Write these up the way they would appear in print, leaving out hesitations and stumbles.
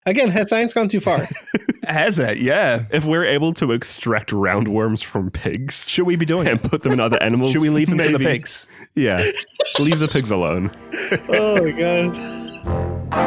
Again, has science gone too far? Has it? Yeah. If we're able to extract roundworms from pigs, Should we be doing and it? put them in other animals? Should we leave them to the maybe. pigs? Yeah. Leave the pigs alone. Oh my god.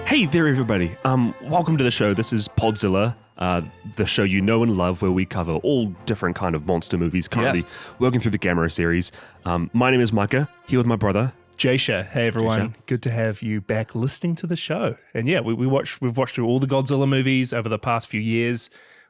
Hey there, everybody. Welcome to the show. This is Podzilla, the show you know and love, where we cover all different kind of monster movies. Currently working through the Gamera series. My name is Micah. Here with my brother. Jaysha, hey everyone. Jaysha. Good to have you back listening to the show. And yeah, we've watched through all the Godzilla movies over the past few years.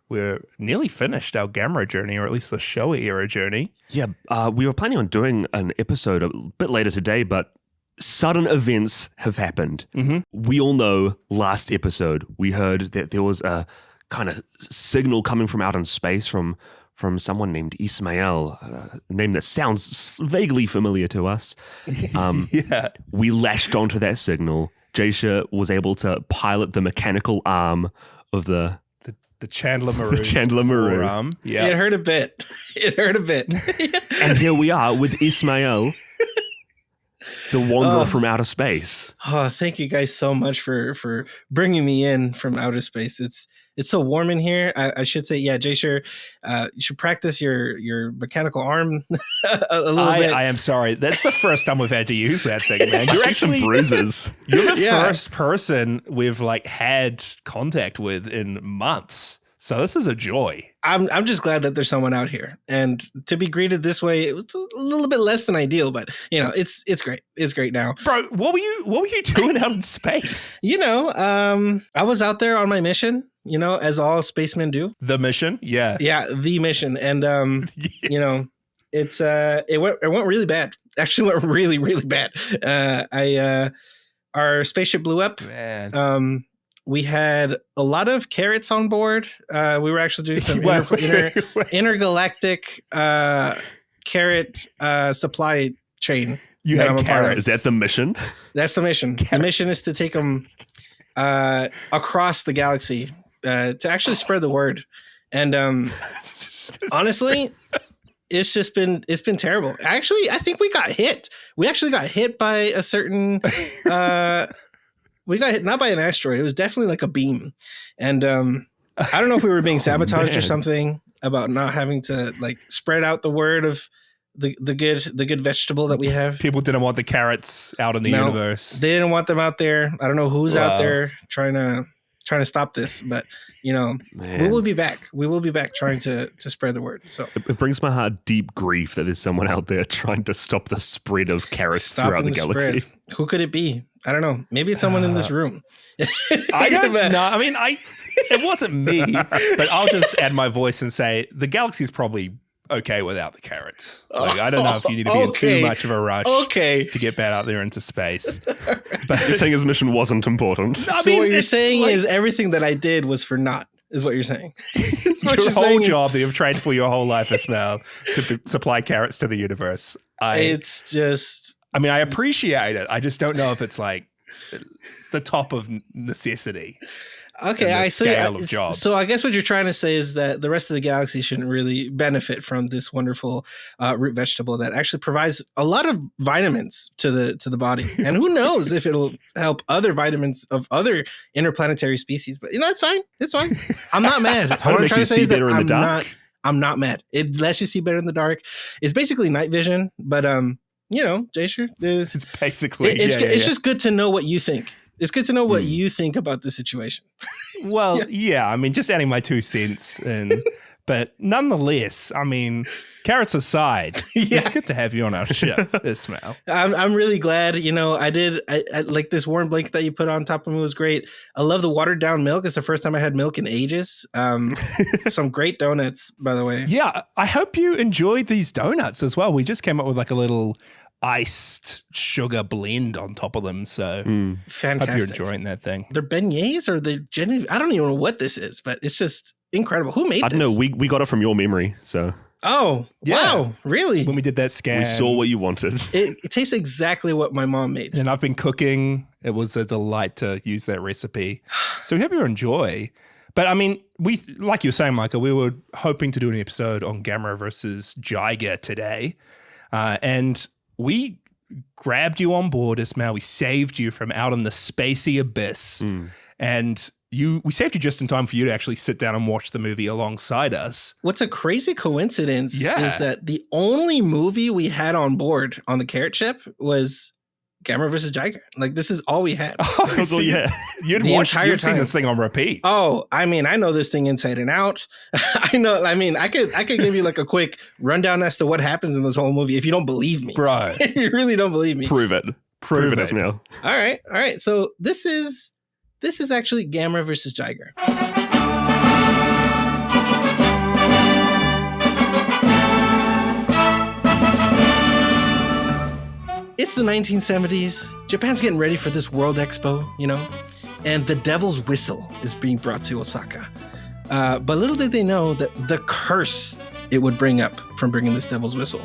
We're nearly finished our Gamera journey, or at least the Showa era journey. Yeah, we were planning on doing an episode a bit later today, but sudden events have happened. Mm-hmm. We all know last episode we heard that there was a kind of signal coming from out in space from someone named Ismael, a name that sounds vaguely familiar to us. Yeah. We lashed onto that signal. Jaysha was able to pilot the mechanical arm of the Chandler Maru. Chandler Maru. Yeah. It hurt a bit. It hurt a bit. And here we are with Ismael, the wanderer from outer space. Oh, thank you guys so much for bringing me in from outer space. It's so warm in here. I should say, yeah, Jaysha, you should practice your mechanical arm a little bit. I am sorry. That's the first time we've had to use that thing, man. You're Actually, actually bruises. you're the Yeah. first person we've had contact with in months. So this is a joy. I'm just glad that there's someone out here, and to be greeted this way, it was a little bit less than ideal, but it's great. It's great now. Bro, what were you doing out in space? I was out there on my mission, as all spacemen do. The mission? Yeah. Yeah, the mission, and Yes. it went really bad. Actually, went really really bad. Our spaceship blew up. Man. We had a lot of carrots on board. We were actually doing some Wait. intergalactic carrot supply chain. You that I'm had a part of. carrots. Is that the mission? That's the mission. The mission is to take them across the galaxy to actually spread the word. And honestly, it's been terrible. Actually, I think we got hit. We actually got hit by a certain. We got hit not by an asteroid. It was definitely like a beam, and I don't know if we were being sabotaged or man. something about not having to spread out the word of the good vegetable that we have. People didn't want the carrots out in the No, universe. They didn't want them out there. I don't know who's out Wow. there trying to stop this, but we Man. will be back. We will be back trying to spread the word. So It brings my heart deep grief that there's someone out there trying to stop the spread of carrots stopping throughout the galaxy. spread. Who could it be? I don't know. Maybe it's someone in this room. I don't But- know. I mean, it wasn't me, but I'll just add my voice and say the galaxy's probably okay without the carrots. I don't know if you need to be in Okay. too much of a rush Okay. to get back out there into space. But you're saying his mission wasn't important. I So mean, what you're it's saying like- is everything that I did was for naught, is what you're saying. That's what Your you're whole saying is- job that you've trained for your whole life, Ismael, to supply carrots to the universe. It's just I mean, I appreciate it. I just don't know if it's the top of necessity. okay. and the I see. scale of jobs. So I guess what you're trying to say is that the rest of the galaxy shouldn't really benefit from this wonderful root vegetable that actually provides a lot of vitamins to the body, and who knows if it'll help other vitamins of other interplanetary species. But it's fine. It's fine. I'm not mad. How What to I'm make trying you to say see is that better in the dark? I'm not mad. It lets you see better in the dark. It's basically night vision, but Jaysha, It's basically it's yeah. just good to know what you think. It's good to know what you think about the situation. Well, yeah. I mean, just adding my 2 cents, but nonetheless, I mean, carrots aside, it's good to have you on our ship, Ismael. I'm really glad. I like this warm blanket that you put on top of me was great. I love the watered down milk. It's the first time I had milk in ages. Some great donuts, by the way. Yeah, I hope you enjoyed these donuts as well. We just came up with a little iced sugar blend on top of them, so hope Fantastic. you're enjoying that thing. They're beignets or they're Genevieve. I don't even know what this is, but it's just incredible. Who made I this? don't know. We got it from your memory, so Oh, Yeah. wow. Really? When we did that scan, we saw what you wanted. It tastes exactly what my mom made. and I've been cooking. It was a delight to use that recipe. So we hope you enjoy. But I mean, we, like you were saying, Michael, we were hoping to do an episode on Gamera versus Jiger today. And we grabbed you on board, Ismael. We saved you from out in the spacey abyss. And we saved you just in time for you to actually sit down and watch the movie alongside us. What's a crazy coincidence is that the only movie we had on board on the carrot ship was Gamera versus Jiger. Like, this is all we had. Oh, so you've seen this thing on repeat. Oh, I mean, I know this thing inside and out. I could give you like a quick rundown as to what happens in this whole movie if you don't believe me. Bro. If you really don't believe me. Prove it, Ismael. All right. So this is actually Gamera versus Jiger. It's the 1970s. Japan's getting ready for this World Expo, and the Devil's Whistle is being brought to Osaka. But little did they know that the curse it would bring up from bringing this Devil's Whistle.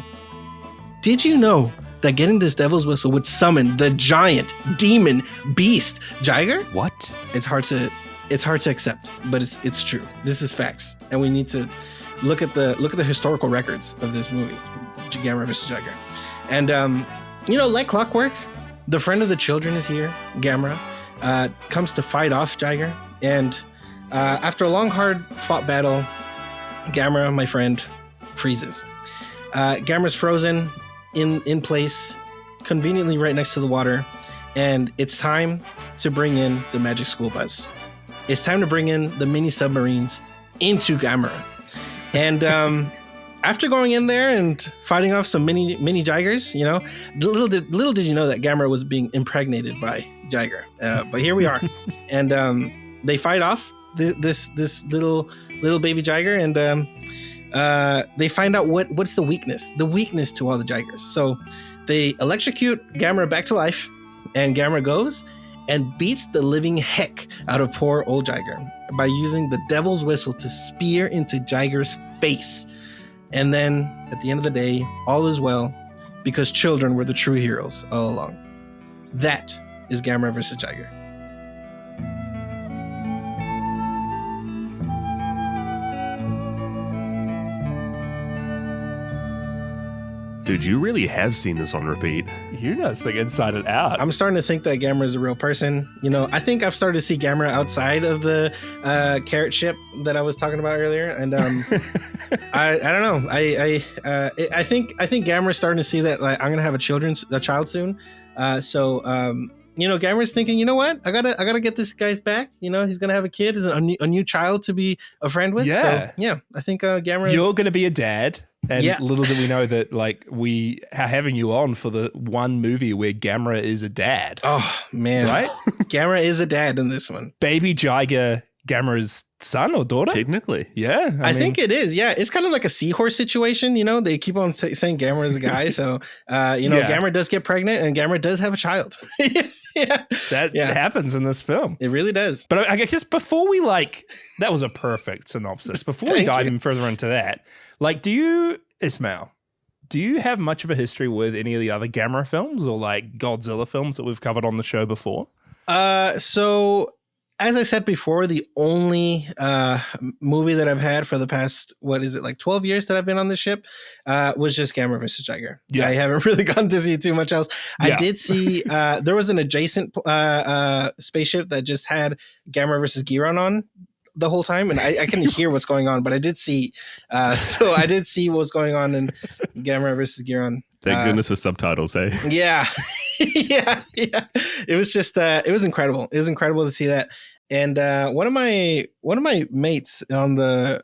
Did you know that getting this Devil's Whistle would summon the giant demon beast Jiger? What? It's hard to accept, but it's true. This is facts, and we need to look at the historical records of this movie, Gamera vs. Jiger. And like clockwork, the friend of the children is here. Gamera comes to fight off Jiger, and after a long, hard-fought battle, Gamera, my friend, freezes. Gamera's frozen in place, conveniently right next to the water, and it's time to bring in the magic school bus. It's time to bring in the mini submarines into Gamera. And after going in there and fighting off some mini Jigers, little did you know that Gamera was being impregnated by Jiger. But here we are, and they fight off this little baby Jiger, and they find out what's the weakness to all the Jigers. So they electrocute Gamera back to life, and Gamera goes and beats the living heck out of poor old Jiger by using the Devil's Whistle to spear into Jiger's face. And then, at the end of the day, all is well, because children were the true heroes all along. That is Gamera vs. Jiger. Dude, you really have seen this on repeat. You know this thing inside and out. I'm starting to think that Gamera is a real person. I think I've started to see Gamera outside of the carrot ship that I was talking about earlier, and I don't know. I think Gamera's starting to see that, like, I'm gonna have a child soon. So Gamera's thinking, you know what? I gotta get this guy's back. He's gonna have a kid, is a new child to be a friend with. Yeah. So, yeah. I think Gamera. You're gonna be a dad. And little did we know that, like, we are having you on for the one movie where Gamera is a dad. Oh, man. Right? Gamera is a dad in this one. Baby Jiger, Gamera's son or daughter? Technically. Yeah. I think it is. Yeah. It's kind of like a seahorse situation. They keep on saying Gamera is a guy. So, Gamera does get pregnant, and Gamera does have a child. That happens in this film. It really does. But I guess before we, that was a perfect synopsis. Before we dive even further into that, Ismael, do you have much of a history with any of the other Gamera films or Godzilla films that we've covered on the show before? So as I said before, the only movie that I've had for the past, 12 years that I've been on the ship was just Gamera vs. Jiger. Yeah. I haven't really gotten to see too much else. Yeah. I did see, there was an adjacent spaceship that just had Gamera vs. Giron on the whole time, and I couldn't hear what's going on, but I did see, so I did see what's going on in Gamera vs. Giron. Thank goodness for subtitles, eh? Yeah. yeah. It was just, it was incredible. It was incredible to see that. And one of my mates on the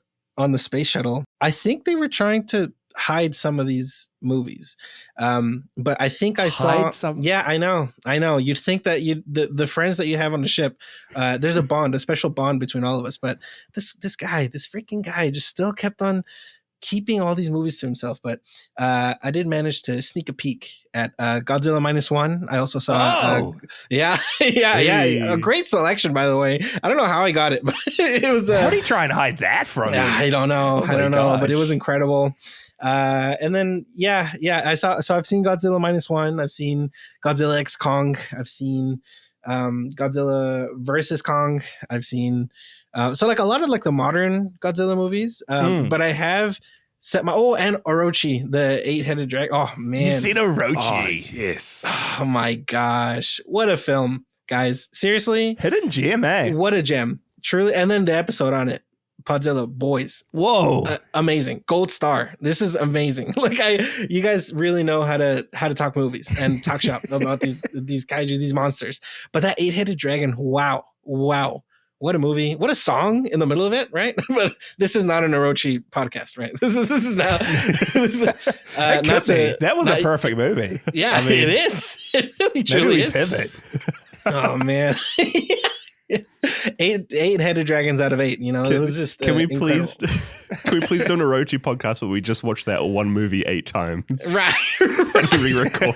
space shuttle, I think they were trying to hide some of these movies. But I think I saw some. Yeah, I know. You'd think that the friends that you have on the ship, there's a special bond between all of us. But this freaking guy just still kept on keeping all these movies to himself. But I did manage to sneak a peek at Godzilla -1. I also saw a great selection, by the way. I don't know how I got it, but it was how do you try and hide that from you? I don't know. But it was incredible. And then I've seen Godzilla -1. I've seen Godzilla X Kong. I've seen Godzilla versus Kong. I've seen so like a lot of like the modern Godzilla movies. But I have set my and Orochi, the 8-headed dragon. Oh man, You seen Orochi? Oh, yes. oh my gosh, what a film, guys! Seriously, Hidden gem, eh? what a gem, truly. And then the episode on it, Podzilla boys. Whoa. Amazing. Gold star. This is amazing. Like you guys really know how to talk movies and talk shop about these kaiju, these monsters. But that 8-headed dragon, wow. What a movie. What a song in the middle of it, right? But this is not an Orochi podcast, right? This is not That was a perfect movie. Yeah, I mean, it is. It really truly is. Pivot. Oh man. 8-headed dragons out of 8, it was just Can we incredible. please do an Orochi podcast where we just watch that one movie 8 times? Right. And we re-record.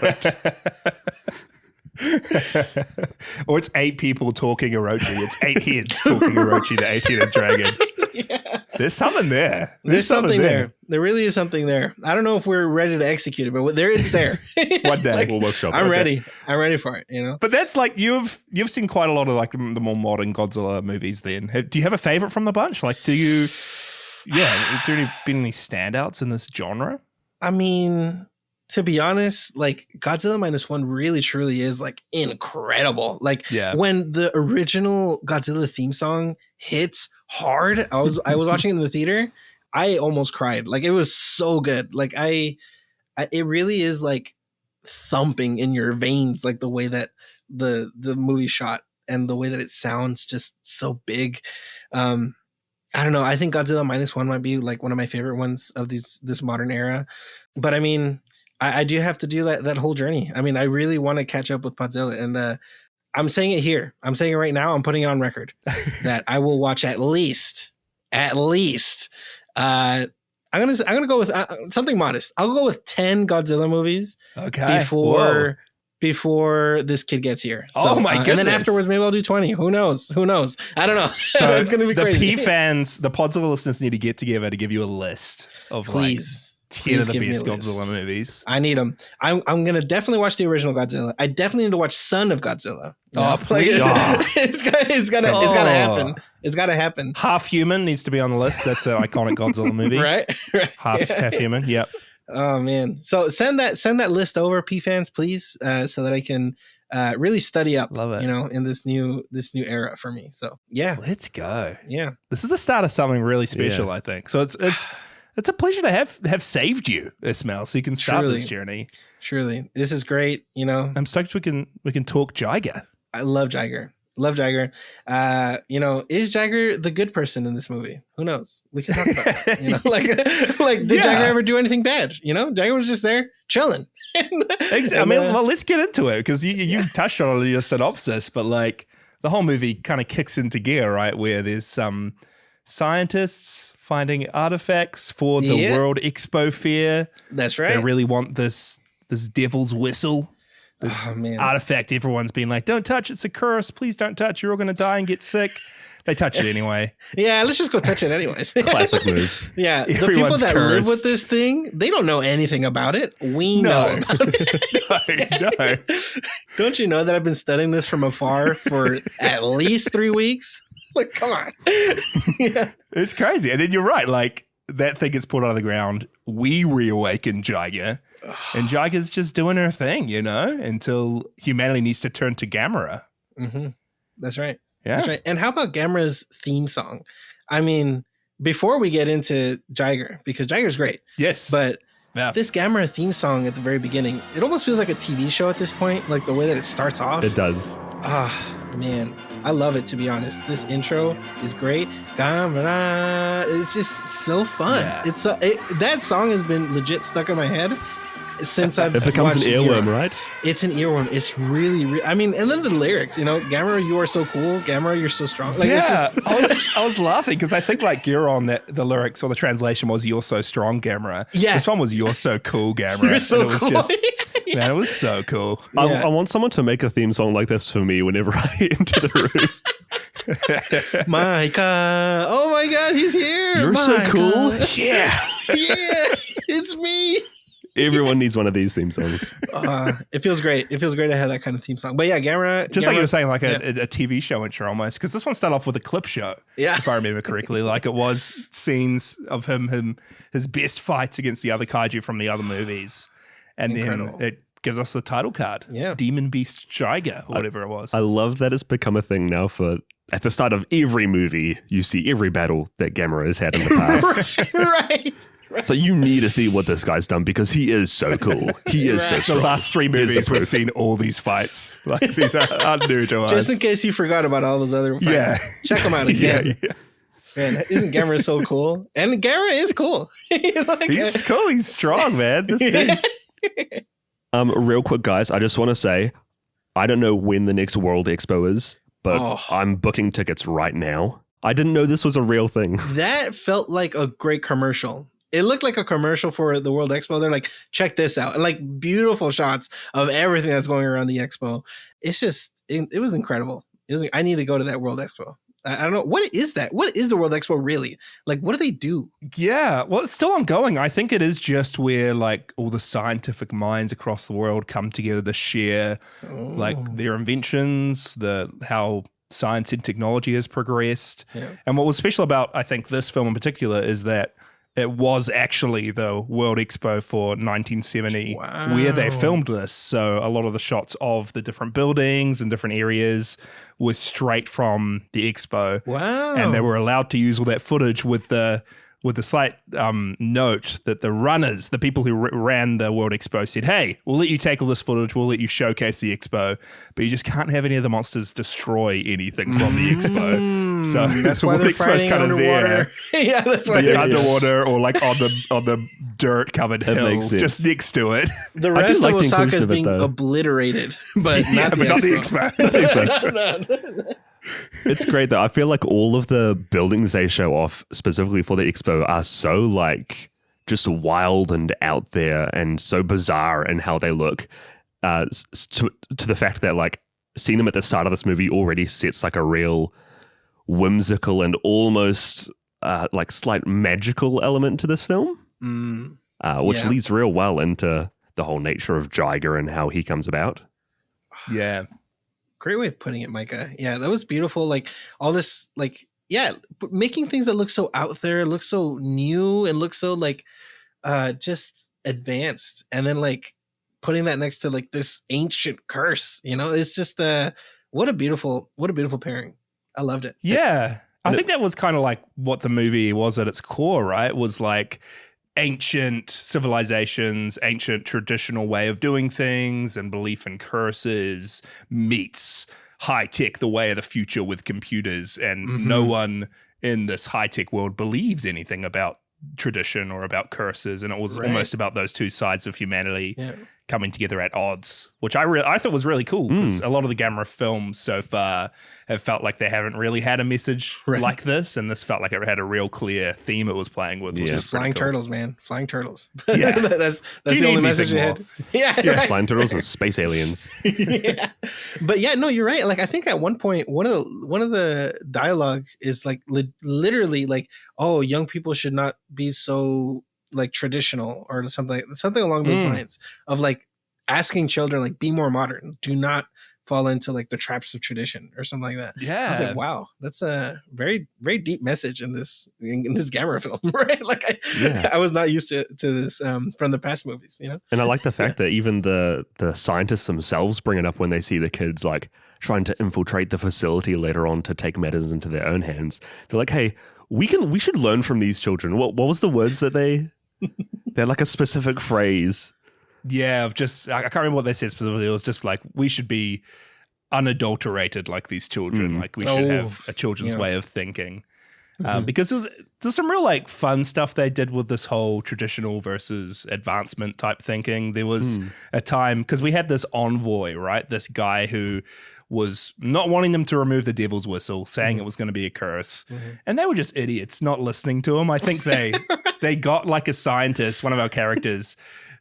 Or it's 8 people talking Orochi. It's 8 heads talking Orochi, the 8-headed dragon. Yeah. There's something there. There's something there. There really is something there. I don't know if we're ready to execute it, but it's there. One day. We'll workshop it. I'm ready. I'm ready for it, But that's like you've seen quite a lot of like the more modern Godzilla movies then. Do you have a favorite from the bunch? Like have there been any standouts in this genre? I mean, to be honest, like Godzilla -1 really truly is like incredible. Like when the original Godzilla theme song hits hard, I was watching it in the theater. I almost cried. Like it was so good. Like it really is like thumping in your veins, like the way that the movie shot and the way that it sounds just so big. I don't know. I think Godzilla -1 might be like one of my favorite ones of this modern era. But I mean, I do have to do that whole journey. I mean, I really want to catch up with Podzilla, and I'm saying it here. I'm saying it right now. I'm putting it on record that I will watch at least. I'm gonna go with something modest. I'll go with 10 Godzilla movies. Okay. Before this kid gets here. So, oh my goodness. And then afterwards, maybe I'll do 20. Who knows? I don't know. So it's going to be the crazy. P fans, the Podzilla listeners need to get together to give you a list of Please. 10 of the best Godzilla movies. I need them. I'm going to definitely watch the original Godzilla. I definitely need to watch Son of Godzilla. Oh, please. It's got to happen. It's got to happen. Half Human needs to be on the list. That's an iconic Godzilla movie. Right? Half Human. Yep. Oh man. So send that list over, P fans, please, so that I can really study up. Love it. In this new era for me. So yeah. Let's go. Yeah. This is the start of something really special, I think. So it's a pleasure to have saved you, Ismael, so you can start this journey. Truly. This is great. I'm stoked we can talk Jiger. I love Jiger. Is Jiger the good person in this movie? Who knows? We can talk about it. Did Jiger ever do anything bad? Jiger was just there chilling. Well, let's get into it because you touched on it in your synopsis, but like the whole movie kind of kicks into gear, right? Where there's some scientists finding artifacts for the World Expo fair. That's right. They really want this devil's whistle. This artifact, everyone's been like, don't touch, it's a curse. Please don't touch. You're all going to die and get sick. They touch it anyway. Yeah, let's just go touch it anyways. Classic move. Yeah, the people that live with this thing, they don't know anything about it. We know about it. No. Don't you know that I've been studying this from afar for at least 3 weeks? Like, come on. Yeah. It's crazy. And then you're right. Like, that thing gets pulled out of the ground. We reawaken Jiger. And Jiger's just doing her thing, until humanity needs to turn to Gamera. Mm-hmm. That's right. Yeah. That's right. And how about Gamera's theme song? I mean, before we get into Jiger, because Jiger's great. Yes. But this Gamera theme song at the very beginning, it almost feels like a TV show at this point, like the way that it starts off. It does. Man. I love it, to be honest. This intro is great. Gamera. It's just so fun. Yeah. That song has been legit stuck in my head since I've It becomes an earworm, right? It's an earworm. It's really, I mean, and then the lyrics, Gamera, you are so cool. Gamera, you're so strong. Like, it's just, I was laughing because I think like Giron, that the lyrics or the translation was "You're so strong, Gamera." Yeah, this one was "You're so cool, Gamera." You're so cool. Man, it was so cool. I want someone to make a theme song like this for me whenever I enter the room. Micah, oh my God, he's here. You're so cool. Yeah, yeah, it's me. Everyone needs one of these theme songs. It feels great. It feels great to have that kind of theme song. But yeah, Gamera. Just like you were saying, like a TV show intro almost, because this one started off with a clip show, if I remember correctly. Like it was scenes of his best fights against the other kaiju from the other movies. And then it gives us the title card. Yeah. Demon Beast Jiger, or whatever it was. I love that it's become a thing now for... At the start of every movie, you see every battle that Gamera has had in the past. Right. So you need to see what this guy's done because he is so cool. He is so strong. The last 3 movies we've seen all these fights. Like these are new to us. Just in case you forgot about all those other fights. Check them out again. Man, isn't Gamera so cool? And Gamera is cool. He's cool. He's strong, man. This dude. Real quick, guys, I just want to say, I don't know when the next World Expo is, but I'm booking tickets right now. I didn't know this was a real thing. That felt like a great commercial. It looked like a commercial for the World Expo. They're like, check this out. And like beautiful shots of everything that's going around the expo. It's just, it was incredible. I need to go to that World Expo. I don't know. What is that? What is the World Expo really? Like, what do they do? Yeah, well, it's still ongoing. I think it is just where like all the scientific minds across the world come together to share like their inventions, how science and technology has progressed. Yeah. And what was special about, I think, this film in particular is that it was actually the World Expo for 1970 where they filmed this. So a lot of the shots of the different buildings and different areas was straight from the expo. Wow. And they were allowed to use all that footage with the slight note that the runners, the people who ran the World Expo said, hey, we'll let you take all this footage, we'll let you showcase the expo, but you just can't have any of the monsters destroy anything from the expo. So that's why they're fighting kind of underwater. Yeah, that's why they're underwater or like on the dirt covered hill just next to it. The rest of Osaka is being obliterated, but not the expo. It's great though. I feel like all of the buildings they show off specifically for the expo are so like just wild and out there and so bizarre in how they look. To the fact that like seeing them at the start of this movie already sets like a real whimsical and almost like slight magical element to this film, which leads real well into the whole nature of Jiger and how he comes about. Yeah. Great way of putting it, Micah. Yeah, that was beautiful. Like all this, like, making things that look so out there, look so new, and look so like just advanced, and then like putting that next to like this ancient curse. You know, it's just what a beautiful pairing. I loved it. Yeah, I think that was kind of like what the movie was at its core, right? Was like ancient civilizations, ancient traditional way of doing things and belief in curses meets high tech, the way of the future with computers. And no one in this high tech world believes anything about tradition or about curses. And it was almost about those two sides of humanity coming together at odds, which I thought was really cool because a lot of the Gamera films so far have felt like they haven't really had a message like this, and this felt like it had a real clear theme it was playing with. Just flying turtles, man. Flying turtles. Yeah. that's the only message it had. Yeah. Flying turtles and space aliens. But yeah, no, you're right. Like I think at one point one of the dialogue is like literally like, oh, young people should not be so like traditional or something along those lines of like asking children like be more modern, do not fall into like the traps of tradition or something like that. Yeah, I was like, wow, that's a very, very deep message in this Gamera film, right? Like I was not used to this from the past movies, you know. And I like the fact that even the scientists themselves bring it up when they see the kids like trying to infiltrate the facility later on to take matters into their own hands. They're like, hey, we should learn from these children. What was the words that they're like a specific phrase. Yeah, I can't remember what they said specifically. It was just like, we should be unadulterated like these children. Like we should have a children's way of thinking. Because there's some real like fun stuff they did with this whole traditional versus advancement type thinking. There was a time, because we had this envoy, right? This guy who was not wanting them to remove the devil's whistle, saying it was going to be a curse. And they were just idiots not listening to him. I think they got like a scientist, one of our characters,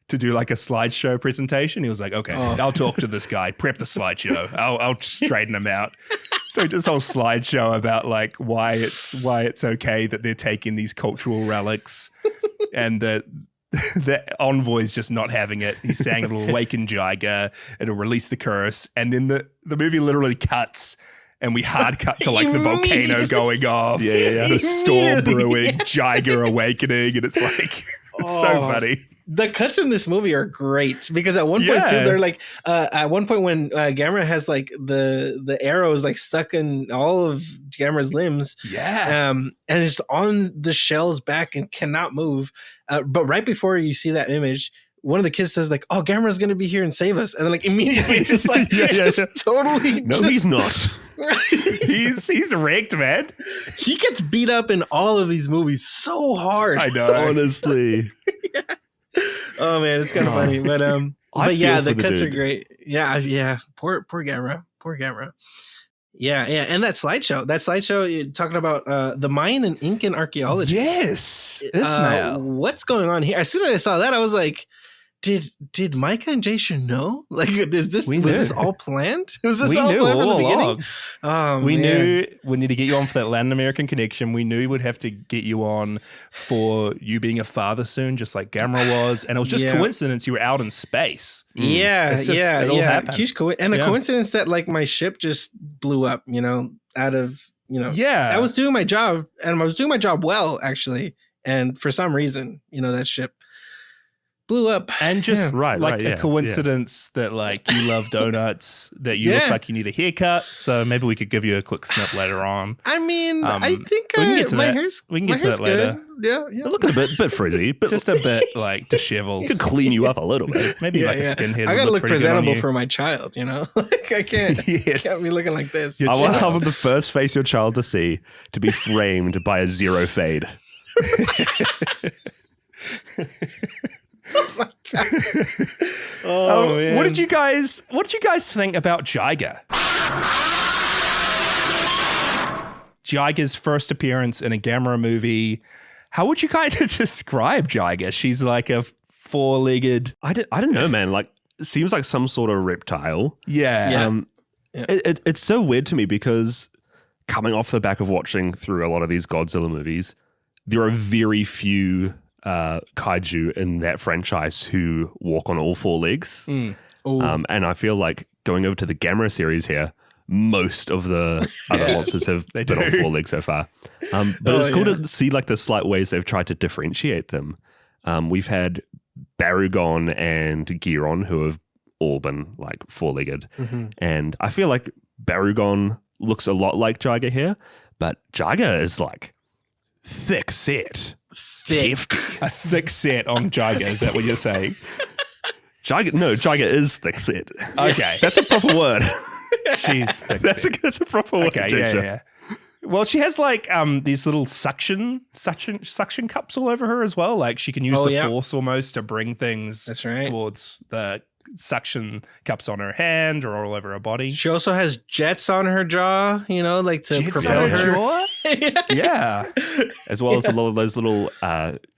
to do like a slideshow presentation. He was like, okay, I'll talk to this guy, prep the slideshow. I'll straighten him out. So this whole slideshow about like why it's okay that they're taking these cultural relics and that the envoy's just not having it. He's saying it'll awaken Jiger, it'll release the curse, and then the movie literally cuts, and we hard cut to like the volcano going off, the storm brewing, Jiger awakening, and it's like so funny. The cuts in this movie are great because at one point too, they're like at one point when Gamera has like the arrows like stuck in all of Gamera's limbs, and it's on the shell's back and cannot move. But right before you see that image, one of the kids says like, "Oh, Gamera's gonna be here and save us," and then like immediately just like totally. No, he's not. he's wrecked, man. He gets beat up in all of these movies so hard. I know, honestly. Oh man, it's kind of funny, but yeah, the cuts are great. Yeah, poor Gamera. Yeah, and that slideshow you're talking about the Mayan and Incan archaeology. Yes, Ismael. What's going on here? As soon as I saw that, I was like, did Micah and Jason know? Like, was this all planned? Was this all planned from the beginning? Oh, we knew we need to get you on for that Latin American connection. We knew we'd have to get you on for you being a father soon, just like Gamera was. And it was just coincidence you were out in space. It all happened. Huge coincidence that like my ship just blew up, out of, I was doing my job and I was doing my job well, actually. And for some reason, that ship blew up. And just a coincidence that like you love donuts, that you look like you need a haircut. So maybe we could give you a quick snip later on. I mean, I think we can get to my that. hair's We can get to that later. Good. Yeah. You're looking a bit frizzy, but just a bit like disheveled. You could clean you up a little bit. Maybe like a skinhead. I gotta look presentable for my child, Like I can't be looking like this. I want the first face your child to see to be framed by a zero fade. Oh my god! Man. What did you guys think about Jiger? Jiger's first appearance in a Gamera movie. How would you kind of describe Jiger? She's like a four-legged. I don't know, man. Like, seems like some sort of reptile. Yeah. It's so weird to me because coming off the back of watching through a lot of these Godzilla movies, there are very few kaiju in that franchise who walk on all four legs. And I feel like going over to the Gamera series here, most of the other monsters have been on four legs so far. But it's cool to see like the slight ways they've tried to differentiate them. We've had Barugon and Giron who have all been like four-legged. And I feel like Barugon looks a lot like Jiger here, but Jiger is like thick set. Hefty. A thick set on Jiger, is that what you're saying? Jiger is thick set. Okay. That's a proper word. She's thick set. That's a proper word. Okay, yeah. Well, she has like these little suction cups all over her as well. Like she can use the force almost to bring things towards the suction cups on her hand or all over her body. She also has jets on her jaw, like to jets propel on her. Jaw? Yeah. As well as a lot of those little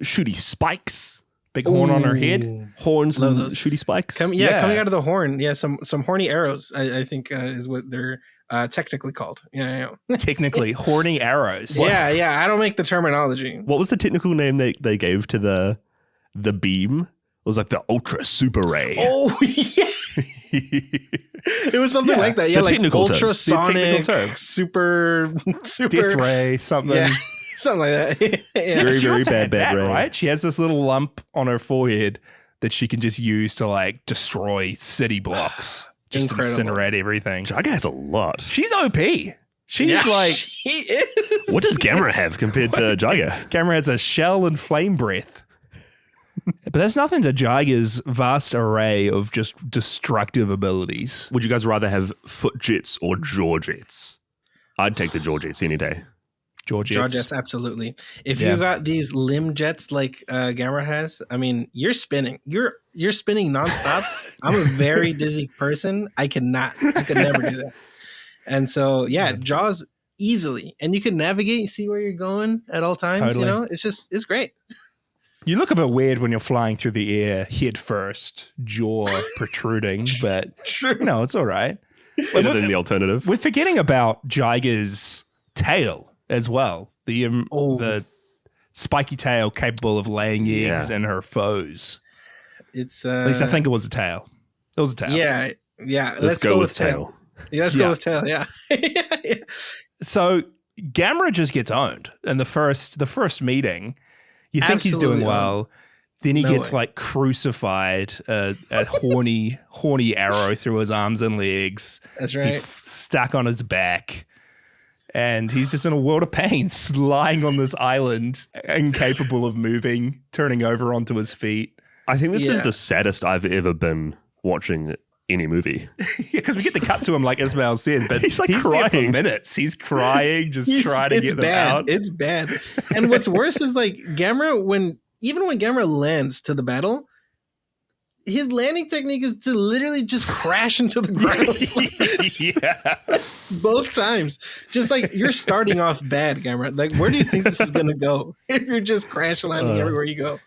shooty spikes. Big horn on her head. Horns and shooty spikes. Coming out of the horn. Yeah, some horny arrows, I think is what they're technically called. Yeah. Technically, horny arrows. Yeah. I don't make the terminology. What was the technical name they gave to the beam? It was like the ultra super ray. Oh, yeah. It was something like that. Yeah, the like ultrasonic, super death ray, something. Yeah. Something like that. Yeah. Very, very bad ray. Right? She has this little lump on her forehead that she can just use to like destroy city blocks. Just incinerate everything. Jiger has a lot. She's OP. She's like... She is. What does Gamera have compared to Jiger? Gamera has a shell and flame breath. But there's nothing to Jiger's vast array of just destructive abilities. Would you guys rather have foot jets or jaw jets? I'd take the jaw jets any day. Jaw jets, absolutely. If you got these limb jets like Gamera has, I mean, you're spinning. You're spinning nonstop. I'm a very dizzy person. I could never do that. And so, jaws easily. And you can navigate, see where you're going at all times. Totally. It's great. You look a bit weird when you're flying through the air, head first, jaw protruding, but it's all right. Better than the alternative. We're forgetting about Jiger's tail as well. The spiky tail capable of laying eggs in her foes. It's at least I think it was a tail. It was a tail. Yeah. Let's go with tail. Yeah, let's go with tail. Yeah. Yeah. So Gamera just gets owned in the first meeting. You think he's doing well. Then he gets like crucified, a horny arrow through his arms and legs. That's right. Stuck on his back. And he's just in a world of pain, lying on this island, incapable of moving, turning over onto his feet. I think this is the saddest I've ever been watching any movie. Because we get to cut to him, like Ismael said, but he's crying there for minutes. He's crying, just trying to get them out. It's bad. And what's worse is like Gamera, when Gamera lands to the battle, his landing technique is to literally just crash into the ground. Yeah. Both times. Just like you're starting off bad, Gamera. Like, where do you think this is going to go if you're just crash landing everywhere you go?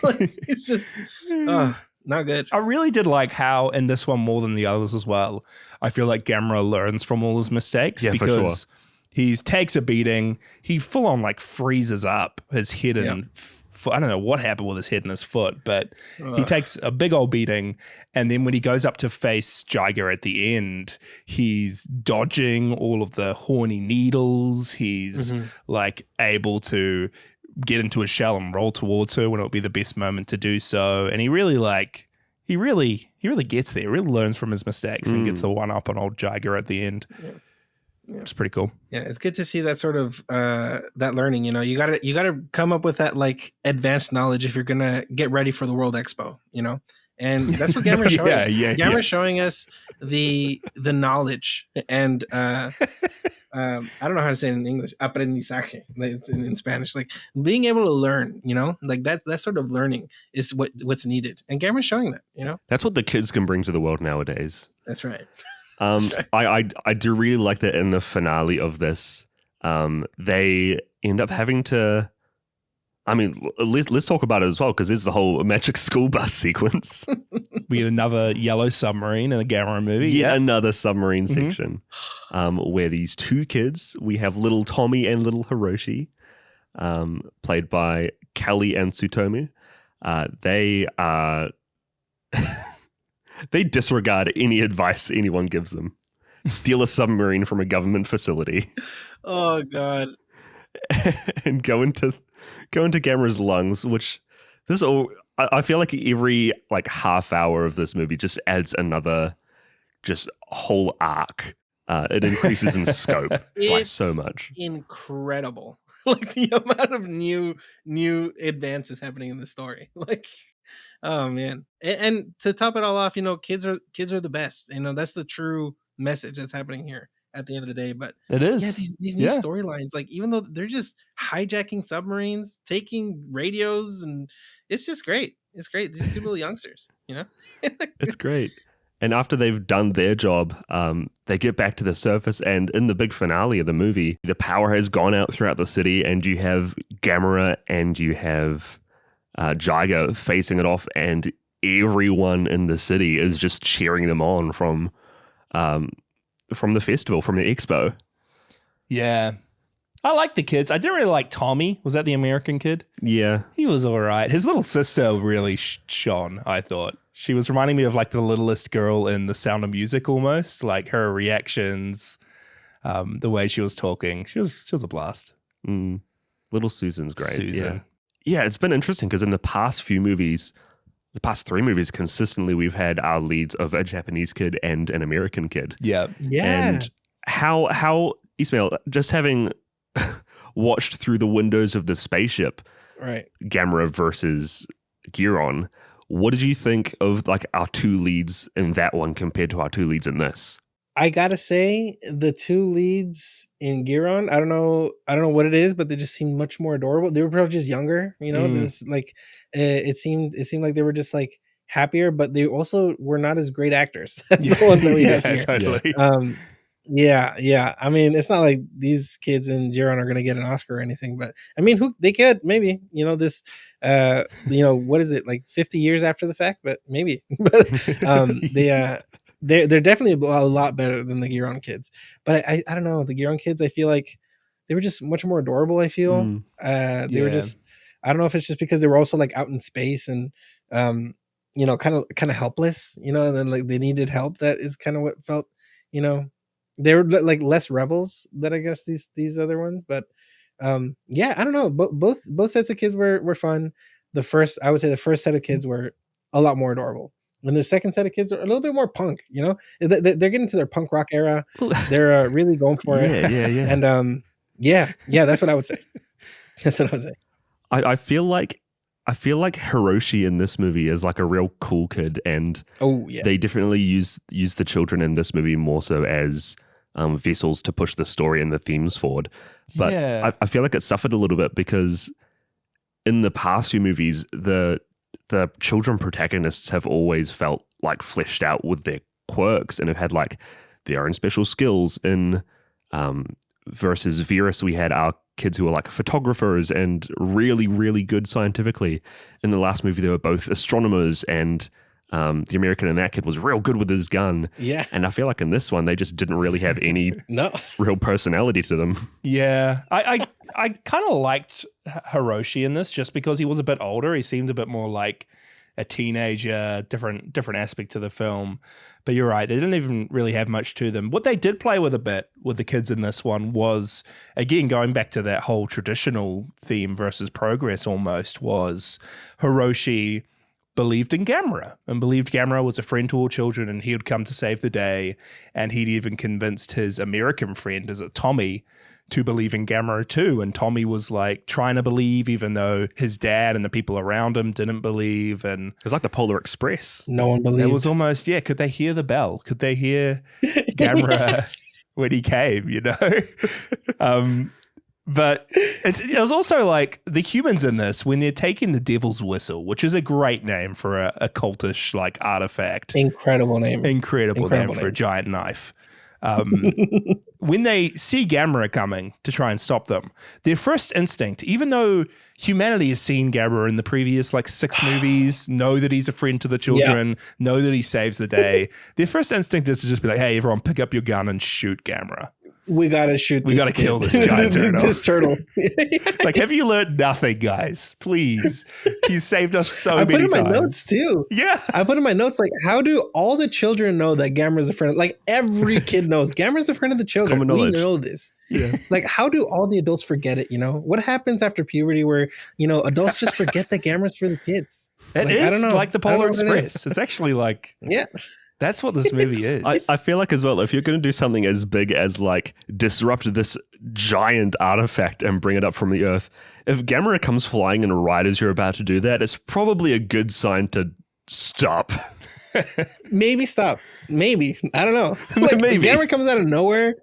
Like, it's just not good. I really did like how in this one more than the others as well, I feel like Gamera learns from all his mistakes because he takes a beating. He full on like freezes up his head and I don't know what happened with his head and his foot, but he takes a big old beating. And then when he goes up to face Jiger at the end, he's dodging all of the horny needles. He's like able to get into a shell and roll towards her when it would be the best moment to do so. And he really gets there, really learns from his mistakes and gets the one up on old Jiger at the end. Yeah. It's pretty cool. Yeah, it's good to see that sort of that learning. You know, you gotta come up with that like advanced knowledge if you're gonna get ready for the World Expo. You know, and that's what Gamera's showing us. Gamera's showing us the knowledge and I don't know how to say it in English. Aprendizaje, it's in Spanish. Like being able to learn. You know, like that sort of learning is what's needed, and Gamera's showing that. You know, that's what the kids can bring to the world nowadays. That's right. I do really like that in the finale of this, they end up having to. I mean, let's talk about it as well because there's the whole magic school bus sequence. We get another yellow submarine in a Gamera movie. Yet another submarine section, where these two kids, we have little Tommy and little Hiroshi, played by Kelly and Tsutomu. They are. They disregard any advice anyone gives them. Steal a submarine from a government facility. Oh God! And go into Gamera's lungs. Which I feel like every like half hour of this movie just adds another just whole arc. It increases in scope by so much. Incredible! Like the amount of new advances happening in the story. Like. Oh man. And to top it all off, you know, kids are the best. You know, that's the true message that's happening here at the end of the day. But it is. Yeah, these new storylines, like even though they're just hijacking submarines, taking radios, and it's just great. It's great. These two little youngsters, you know? It's great. And after they've done their job, they get back to the surface, and in the big finale of the movie, the power has gone out throughout the city, and you have Gamera and you have Jiger facing it off, and everyone in the city is just cheering them on from the festival, from the expo. Yeah. I like the kids. I didn't really like Tommy. Was that the American kid? Yeah. He was all right. His little sister really shone, I thought. She was reminding me of like the littlest girl in The Sound of Music almost. Like her reactions, the way she was talking. She was a blast. Little Susan's great. Susan. Yeah, it's been interesting because in the past few movies, the past 3 movies, consistently we've had our leads of a Japanese kid and an American kid. Yeah. And how Ismael, just having watched through the windows of the spaceship, right, Gamera versus Giron, what did you think of like our 2 leads in that one compared to our 2 leads in this? I gotta say, the 2 leads in Giron, I don't know what it is, but they just seemed much more adorable. They were probably just younger, you know. Just like it seemed like they were just like happier, but they also were not as great actors as the ones that we have here. Totally. Yeah. I mean, it's not like these kids in Giron are gonna get an Oscar or anything, but I mean, they could maybe, you know, this, you know, what is it, like 50 years after the fact, but maybe, but they're definitely a lot better than the Giron kids. But I don't know, the Giron kids, I feel like they were just much more adorable. I feel they were just I don't know if it's just because they were also like out in space and you know, kind of helpless, you know, and then like they needed help. That is kind of what felt, you know, they were like less rebels than I guess these other ones. But yeah, I don't know. Both sets of kids were fun. I would say the first set of kids were a lot more adorable. And the second set of kids are a little bit more punk, you know, they're getting to their punk rock era. They're really going for it. Yeah. And yeah, that's what I would say. That's what I would say. I feel like Hiroshi in this movie is like a real cool kid, and they definitely use the children in this movie more so as vessels to push the story and the themes forward. But I feel like it suffered a little bit because in the past few movies, the children protagonists have always felt like fleshed out with their quirks and have had like their own special skills. In versus Virus, we had our kids who were like photographers and really, really good scientifically. In the last movie, they were both astronomers, and the American in that kid was real good with his gun. Yeah. And I feel like in this one, they just didn't really have any real personality to them. Yeah. I kind of liked Hiroshi in this just because he was a bit older. He seemed a bit more like a teenager, different aspect to the film. But you're right, they didn't even really have much to them. What they did play with a bit with the kids in this one was, again, going back to that whole traditional theme versus progress almost, was Hiroshi believed in Gamera and believed Gamera was a friend to all children and he would come to save the day. And he'd even convinced his American friend, is it Tommy, to believe in Gamera too. And Tommy was like trying to believe even though his dad and the people around him didn't believe. And it was like the Polar Express. No one believed. It was almost, could they hear the bell? Could they hear Gamera when he came, you know? But it was also like the humans in this, when they're taking the devil's whistle, which is a great name for a cultish like artifact. Incredible name For a giant knife. When they see Gamera coming to try and stop them, their first instinct, even though humanity has seen Gamera in the previous like 6 movies, know that he's a friend to the children, know that he saves the day, their first instinct is to just be like, hey, everyone pick up your gun and shoot Gamera. We gotta shoot. We gotta kill this giant turtle. This turtle. Like, have you learned nothing, guys? Please, he's saved us so many times. I put in my notes too. Yeah, I put in my notes like, how do all the children know that Gamera's a friend? Like every kid knows Gamera's a friend of the children. We know this. Yeah. Like, how do all the adults forget it? You know, what happens after puberty where adults just forget that Gamera's for the kids? It is like the Polar Express. It's actually like That's what this movie is. I feel like as well, if you're going to do something as big as like disrupt this giant artifact and bring it up from the earth, if Gamera comes flying in right as you're about to do that, it's probably a good sign to stop. Maybe stop. Maybe. I don't know. Like, maybe. If Gamera comes out of nowhere,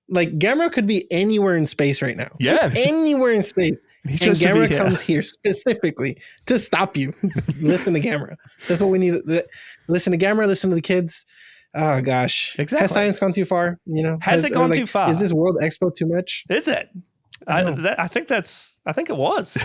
like Gamera could be anywhere in space right now. Yeah. Anywhere in space. And Gamera comes here specifically to stop you. Listen to Gamera. That's what we need. Listen to Gamera. Listen to the kids. Oh gosh. Exactly. Has science gone too far? Has it gone too far? Is this World Expo too much? Is it? I think it was.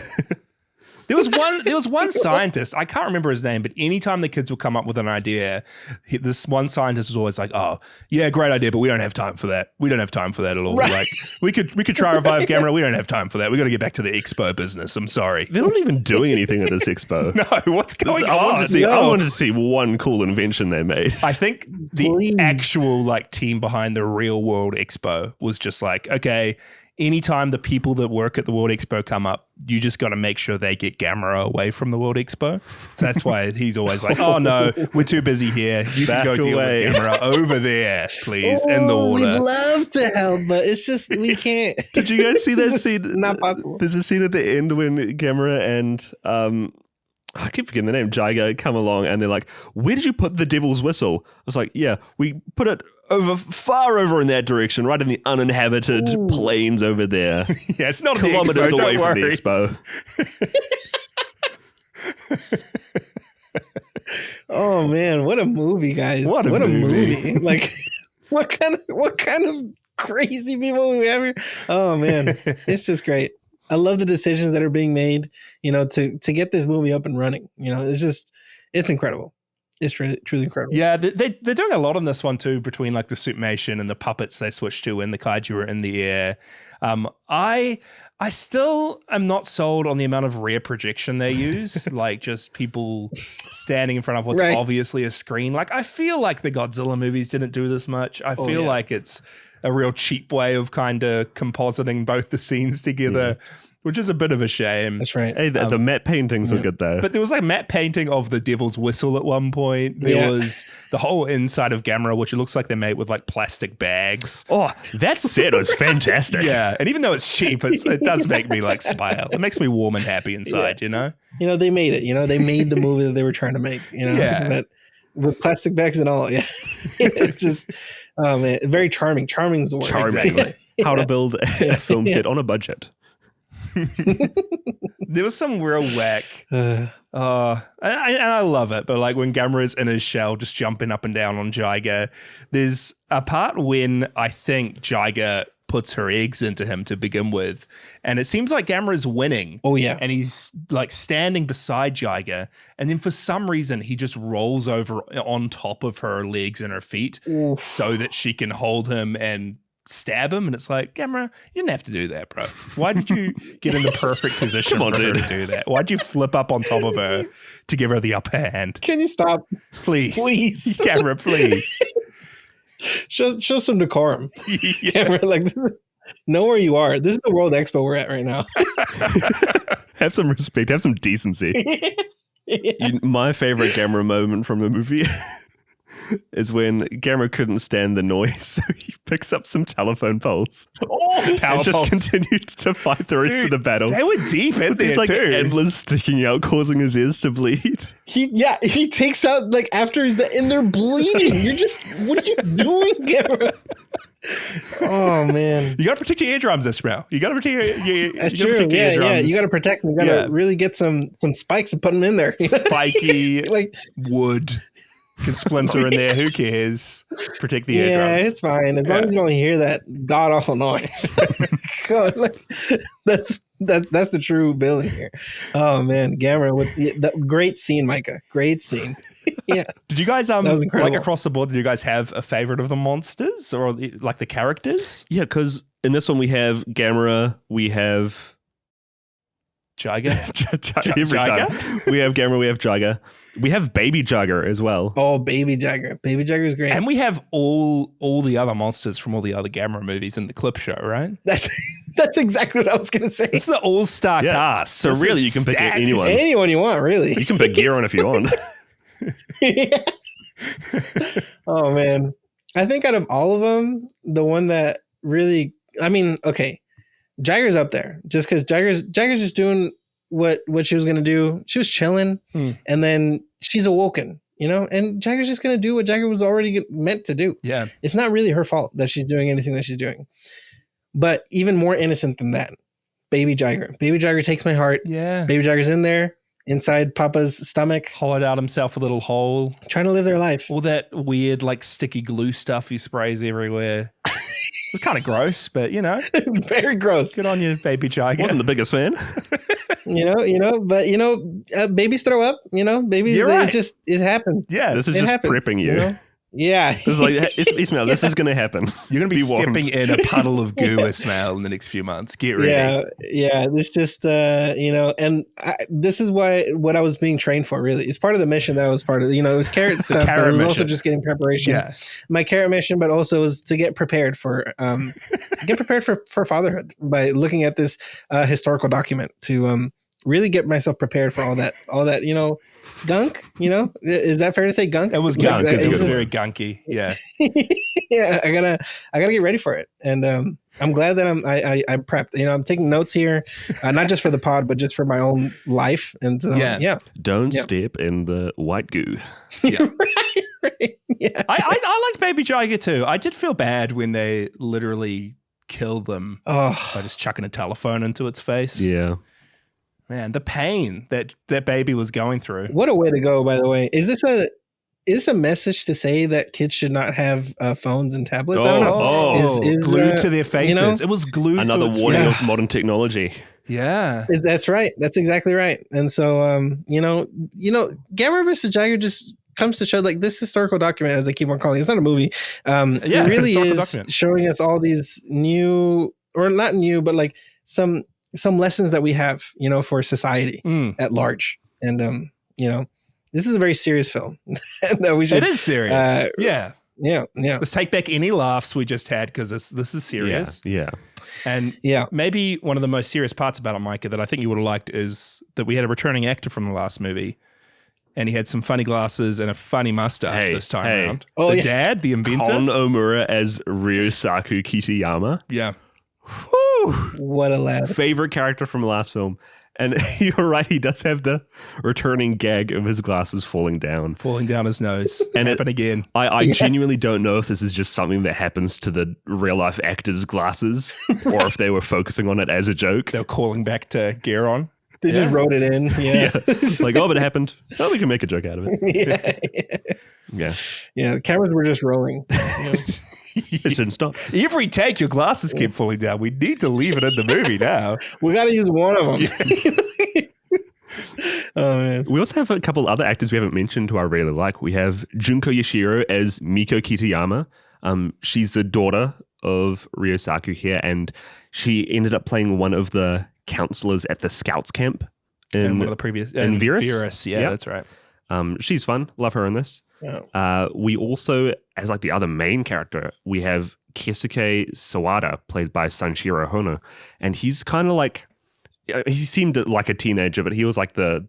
There was one scientist, I can't remember his name, but anytime the kids would come up with an idea, this one scientist was always like, "Oh, yeah, great idea, but we don't have time for that. We don't have time for that at all. Right. Like, we could try to revive Gamera. We don't have time for that. We got to get back to the expo business. I'm sorry." They're not even doing anything at this expo. No, what's going on? I wanted to see one cool invention they made. I think the actual like team behind the real World Expo was just like, okay, anytime the people that work at the World Expo come up, you just got to make sure they get Gamera away from the World Expo. So that's why he's always like, "Oh no, we're too busy here. You can go deal with Gamera over there, please, in the water." We'd love to help, but it's just we can't. Did you guys see that scene? Not possible. There's a scene at the end when Gamera and I keep forgetting the name, Jiger, come along and they're like, "Where did you put the devil's whistle?" I was like, "Yeah, we put it far over in that direction, right in the uninhabited plains over there." Yeah, it's not kilometers the expo, away from the expo. Oh man, what a movie, guys! What a movie! Like, what kind of crazy people we have here? Oh man, it's just great. I love the decisions that are being made, to get this movie up and running. It's incredible. is truly incredible. Yeah, they're doing a lot on this one too, between like the suitmation and the puppets they switched to when the kaiju were in the air. I still am not sold on the amount of rear projection they use, like just people standing in front of what's obviously a screen. Like I feel like the Godzilla movies didn't do this much. I feel like it's a real cheap way of kind of compositing both the scenes together. Which is a bit of a shame. That's right. Hey, the matte paintings were good though. But there was like a matte painting of the Devil's Whistle at one point. There was the whole inside of Gamera, which it looks like they're made with like plastic bags. Oh, that set was fantastic. Yeah, and even though it's cheap, it does make me like smile. It makes me warm and happy inside, you know? You know, they made it. You know, they made the movie that they were trying to make, you know? Yeah. But with plastic bags and all, it's just, oh man, very charming. Charming is the word. Charming. Exactly. How to build a film set on a budget. There was some real whack. And I love it, but like when Gamera's in his shell just jumping up and down on Jiger, there's a part when I think Jiger puts her eggs into him to begin with, and it seems like Gamera's winning. Oh yeah. And he's like standing beside Jiger, and then for some reason he just rolls over on top of her legs and her feet so that she can hold him and stab him. And it's like, Gamera, you didn't have to do that, bro. Why did you get in the perfect position for her to do that? Why'd you flip up on top of her to give her the upper hand? Can you stop? Please. Gamera, please. show some decorum. Gamera, like, know where you are. This is the World Expo we're at right now. Have some respect. Have some decency. My favorite Gamera moment from the movie is when Gamera couldn't stand the noise, so he picks up some telephone poles and just continued to fight the rest of the battle. They were deep in there, like too. antlers sticking out, causing his ears to bleed. He takes out, like, after and they're bleeding. You're just, what are you doing, Gamera? Oh man, you gotta protect your eardrums, Ismael. You gotta protect your That's true. Yeah. You gotta protect them. You gotta really get some spikes and put them in there. Spiky, like wood. Can splinter in there. Who cares? Protect the eardrums. Yeah, it's fine as long as you don't hear that god awful noise. God, like that's the true villain here. Oh man, Gamera with the great scene, Micah. Great scene. Yeah. Did you guys like across the board? Did you guys have a favorite of the monsters or like the characters? Yeah, because in this one we have Gamera, we have Jiger. Every time. We have Gamera, we have Jiger. We have Baby Jiger as well. Oh, Baby Jiger. Baby Jiger is great. And we have all the other monsters from all the other Gamera movies in the clip show, right? That's exactly what I was going to say. It's the all-star cast. So really you can pick anyone. Anyone you want, really. You can pick Gear on if you want. Yeah. Oh, man. I think out of all of them, the one that really, I mean, okay, Jiger's up there just because Jiger's just doing what she was going to do. She was chilling and then she's awoken, you know, and Jiger's just going to do what Jiger was already meant to do. Yeah. It's not really her fault that she's doing anything that she's doing. But even more innocent than that, Baby Jiger. Baby Jiger takes my heart. Yeah. Baby Jiger's in there inside Papa's stomach. Hollowed out himself a little hole. Trying to live their life. All that weird like sticky glue stuff he sprays everywhere. It's kind of gross, but you know, very gross. Good on you, Baby Jiger. Wasn't the biggest fan. But babies throw up. Babies. You're right. It happens. Yeah, this is just prepping you. know? Yeah. This is like Ismael. This is going to happen. You're going to be stepping in a puddle of goo, Ismael, in the next few months. Get ready. Yeah. This just this is what I was being trained for. Really, it's part of the mission that I was part of. It was carrot stuff, but it was also just getting preparation. Yeah. My carrot mission, but also was to get prepared for fatherhood by looking at this historical document to really get myself prepared for all that gunk. Is that fair to say gunk? It was gunk because it was very gunky. Yeah. Yeah, I gotta get ready for it, and I'm glad that I'm prepped. I'm taking notes here, not just for the pod, but just for my own life. And don't step in the white goo. Yeah. Right. Yeah. I liked Baby Jiger too. I did feel bad when they literally killed them by just chucking a telephone into its face. Yeah. Man, the pain that baby was going through. What a way to go, by the way. Is this a message to say that kids should not have phones and tablets? I don't know. Is glued to their faces. It was glued another to its warning face. of modern technology. Yeah. That's right. That's exactly right. And so, Gamera versus Jiger just comes to show like this historical document, as I keep on calling it, it's not a movie. It really is document. Showing us all these new, or not new, but like some lessons that we have, you know, for society at large. And this is a very serious film that we should. It is serious. Yeah. Let's take back any laughs we just had, because this is serious. Yeah. And maybe one of the most serious parts about it, Micah, that I think you would have liked is that we had a returning actor from the last movie, and he had some funny glasses and a funny mustache this time around. Oh, the dad, the inventor. Kon Omura as Ryosaku Kitayama. Yeah. Woo! What a lad. Favorite character from the last film. And you're right, he does have the returning gag of his glasses falling down his nose. And happen again. I genuinely don't know if this is just something that happens to the real life actors' glasses, or if they were focusing on it as a joke. They're calling back to Geron. They just wrote it in. Yeah. Like, but it happened. Oh, we can make a joke out of it. Yeah. The cameras were just rolling. It shouldn't stop. Every take, your glasses keep falling down. We need to leave it in the movie now. We got to use one of them. Oh, man. We also have a couple other actors we haven't mentioned who I really like. We have Junko Yashiro as Miko Kitayama. She's the daughter of Ryosaku here, and she ended up playing one of the counselors at the Scouts camp in one of the previous in Virus. That's right. She's fun. Love her in this. Oh. We also, as like the other main character, we have Keisuke Sawada, played by Sanshiro Hono, and he's kind of like, he seemed like a teenager, but he was like the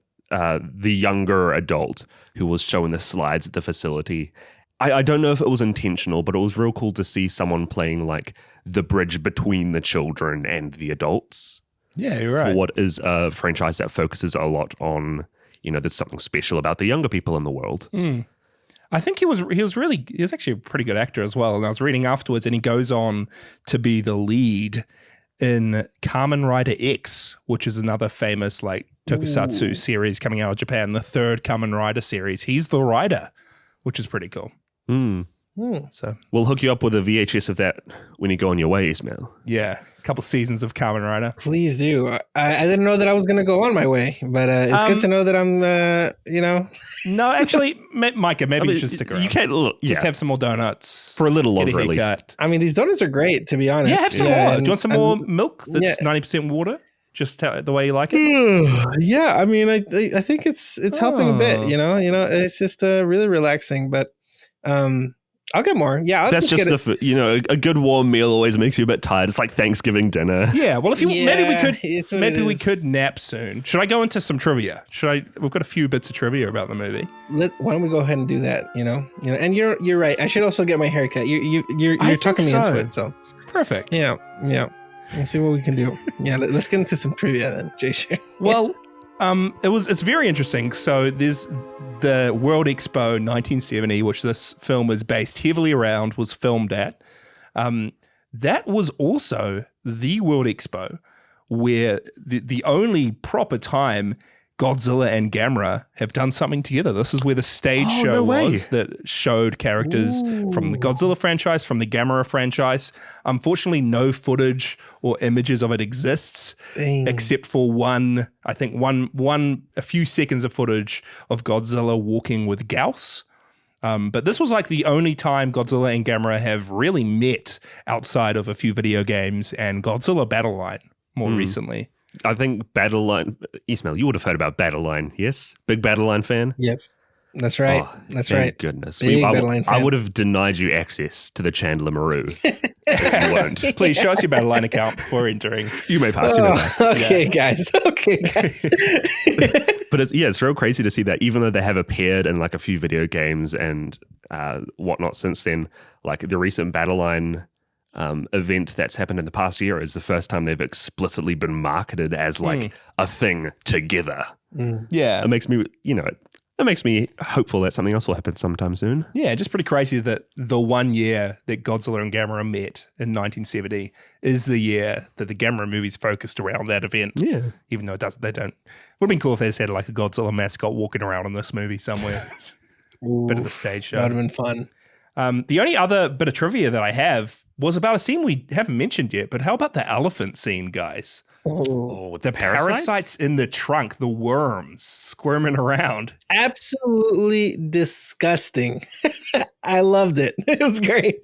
younger adult who was showing the slides at the facility. I don't know if it was intentional, but it was real cool to see someone playing like the bridge between the children and the adults. Yeah, you're right. For what is a franchise that focuses a lot on, there's something special about the younger people in the world. I think he was actually a pretty good actor as well. And I was reading afterwards, and he goes on to be the lead in Kamen Rider X, which is another famous like tokusatsu series coming out of Japan, the third Kamen Rider series. He's the writer, which is pretty cool. So we'll hook you up with a VHS of that when you go on your way, Ismael. Yeah, a couple seasons of Kamen Rider. Please do. I didn't know that I was going to go on my way, but it's good to know that I'm, No, actually, Micah, maybe you should stick around. You can't just have some more donuts for a little longer, at least. I mean, these donuts are great, to be honest. Yeah, have some more. Do you want some more milk that's 90% water? Just the way you like it? Yeah, I mean, I think it's helping a bit, it's just really relaxing, but I'll get more. Yeah, that's just a good warm meal always makes you a bit tired. It's like Thanksgiving dinner. Yeah, well, if you maybe we could nap soon. Should I go into some trivia? We've got a few bits of trivia about the movie. Why don't we go ahead and do that? And you're right. I should also get my haircut. You're talking me into it, so perfect. Yeah. Let's see what we can do. Yeah, let's get into some trivia then, Jay. Well, it's very interesting. So there's the World Expo 1970, which this film is based heavily around, was filmed at. That was also the World Expo where the only proper time Godzilla and Gamera have done something together. This is where the stage show was that showed characters from the Godzilla franchise, from the Gamera franchise. Unfortunately, no footage or images of it exists, except for a few seconds of footage of Godzilla walking with Gauss. But this was like the only time Godzilla and Gamera have really met outside of a few video games and Godzilla Battle Line more recently. I think Battle Line, Ismael, you would have heard about Battle Line, yes? Big Battle Line fan? Yes, that's right. That's right. Thank goodness. I would have denied you access to the Chandler Maru if you weren't. Please show us your Battle Line account before entering. You may pass. Okay, guys. But it's real crazy to see that even though they have appeared in like a few video games and whatnot since then, like the recent Battle Line event that's happened in the past year is the first time they've explicitly been marketed as like a thing together. Yeah. It makes me, it makes me hopeful that something else will happen sometime soon. Yeah, just pretty crazy that the 1 year that Godzilla and Gamera met in 1970 is the year that the Gamera movies focused around that event. Yeah. Even though they don't. It would have been cool if they just had like a Godzilla mascot walking around in this movie somewhere. Bit of the stage show. That would have been fun. The only other bit of trivia that I have was about a scene we haven't mentioned yet, but how about the elephant scene, guys? Oh, The parasites in the trunk, the worms squirming around. Absolutely disgusting. I loved it. It was great.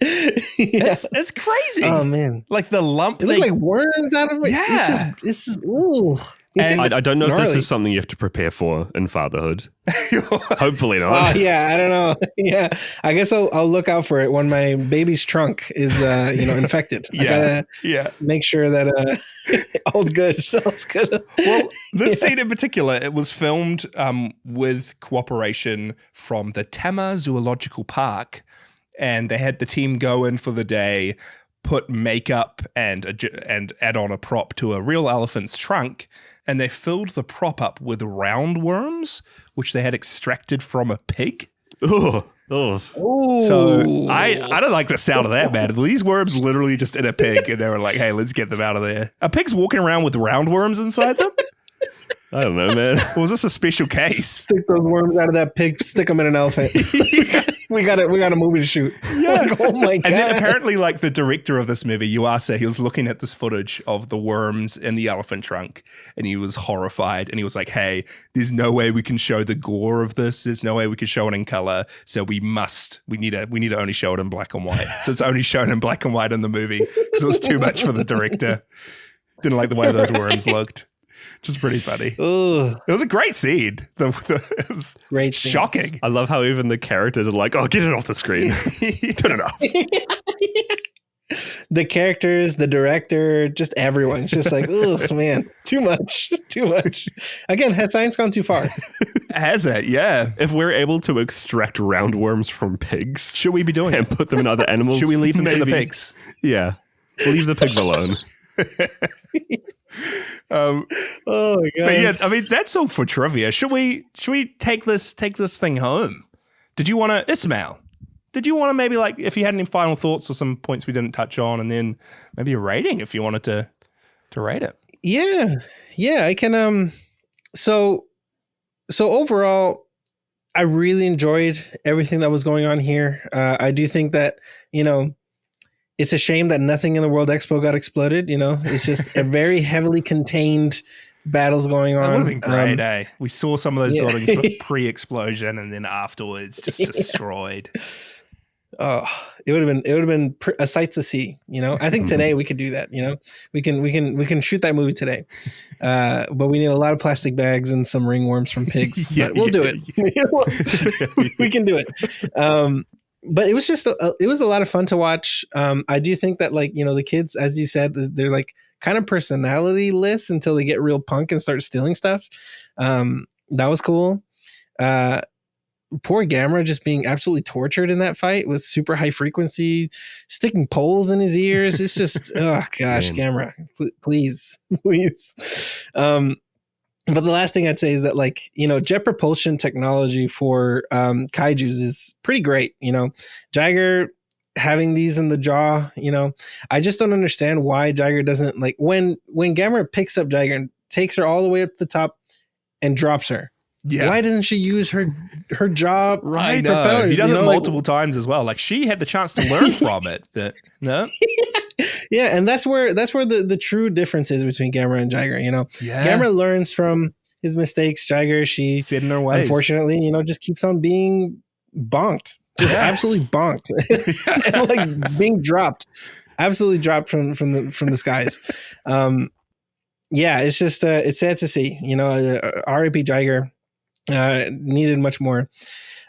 Yeah. It's crazy. Oh man, Like the lump. it looked like worms out of it. Yeah. It's just ooh. And I don't know if this Gnarly. is something you have to prepare for in fatherhood. Hopefully Oh not. yeah, I don't know. Yeah, I guess I'll look out for it when my baby's trunk is infected. I gotta make sure that all's good. All's good. Well, this scene in particular, it was filmed with cooperation from the Tama Zoological Park, and they had the team go in for the day, put makeup and add on a prop to a real elephant's trunk, and they filled the prop up with roundworms, which they had extracted from a pig. Oh. So I don't like the sound of that, man. These worms literally just in a pig, and they were like, hey, let's get them out of there. Are pigs walking around with roundworms inside them? I don't know, man. Or was this a special case? Stick those worms out of that pig. Stick them in an elephant. We got a movie to shoot. Yeah. Like, oh my god! And then apparently, like the director of this movie, Yuasa, he was looking at this footage of the worms in the elephant trunk, and he was horrified. And he was like, "Hey, there's no way we can show the gore of this. There's no way we can show it in color. So we need to only show it in black and white. So it's only shown in black and white in the movie because it was too much for the director. Didn't like the way those worms looked." Which is pretty funny. Ugh. It was a great scene. It was Great scene. shocking. I love how even the characters are like, oh, get it off the screen. Turn it off. The characters, the director, just everyone's just like, oh man, too much. Again, has science gone too far? Has it? Yeah. If we're able to extract roundworms from pigs Should we be doing and it? put them in other animals, Should we leave them to the maybe. pigs? Yeah. Leave the pigs alone. Oh my god! But yeah, I mean that's all for trivia. Should we take this thing home? Did you want to, Ismael? Did you want to maybe like if you had any final thoughts or some points we didn't touch on, and then maybe a rating if you wanted to rate it? Yeah, I can. So overall, I really enjoyed everything that was going on here. I do think that it's a shame that nothing in the World Expo got exploded. It's just a very heavily contained battles going on. That would have been great, eh? We saw some of those buildings pre-explosion and then afterwards just destroyed. Oh, it would have been a sight to see. I think today we could do that. We can shoot that movie today, but we need a lot of plastic bags and some ringworms from pigs. But we'll do it. We can do it. But it was just it was a lot of fun to watch. I do think that the kids, as you said, they're like kind of personality-less until they get real punk and start stealing stuff. That was cool. Poor Gamera just being absolutely tortured in that fight with super high frequency, sticking poles in his ears. It's just oh gosh, Gamera, please. But the last thing I'd say is that jet propulsion technology for kaijus is pretty great. Jiger having these in the jaw, I just don't understand why Jiger doesn't when Gamera picks up Jiger and takes her all the way up to the top and drops her. Yeah. Why doesn't she use her jaw propellers? He does it multiple times as well. Like she had the chance to learn from it, but no. Yeah, and that's where the true difference is between Gamera and Jiger. Gamera learns from his mistakes. Jiger, she set in her ways. Unfortunately, just keeps on being bonked, just absolutely bonked, and being dropped, absolutely dropped from the skies. Yeah, it's just it's sad to see. R.I.P. Jiger. Needed much more.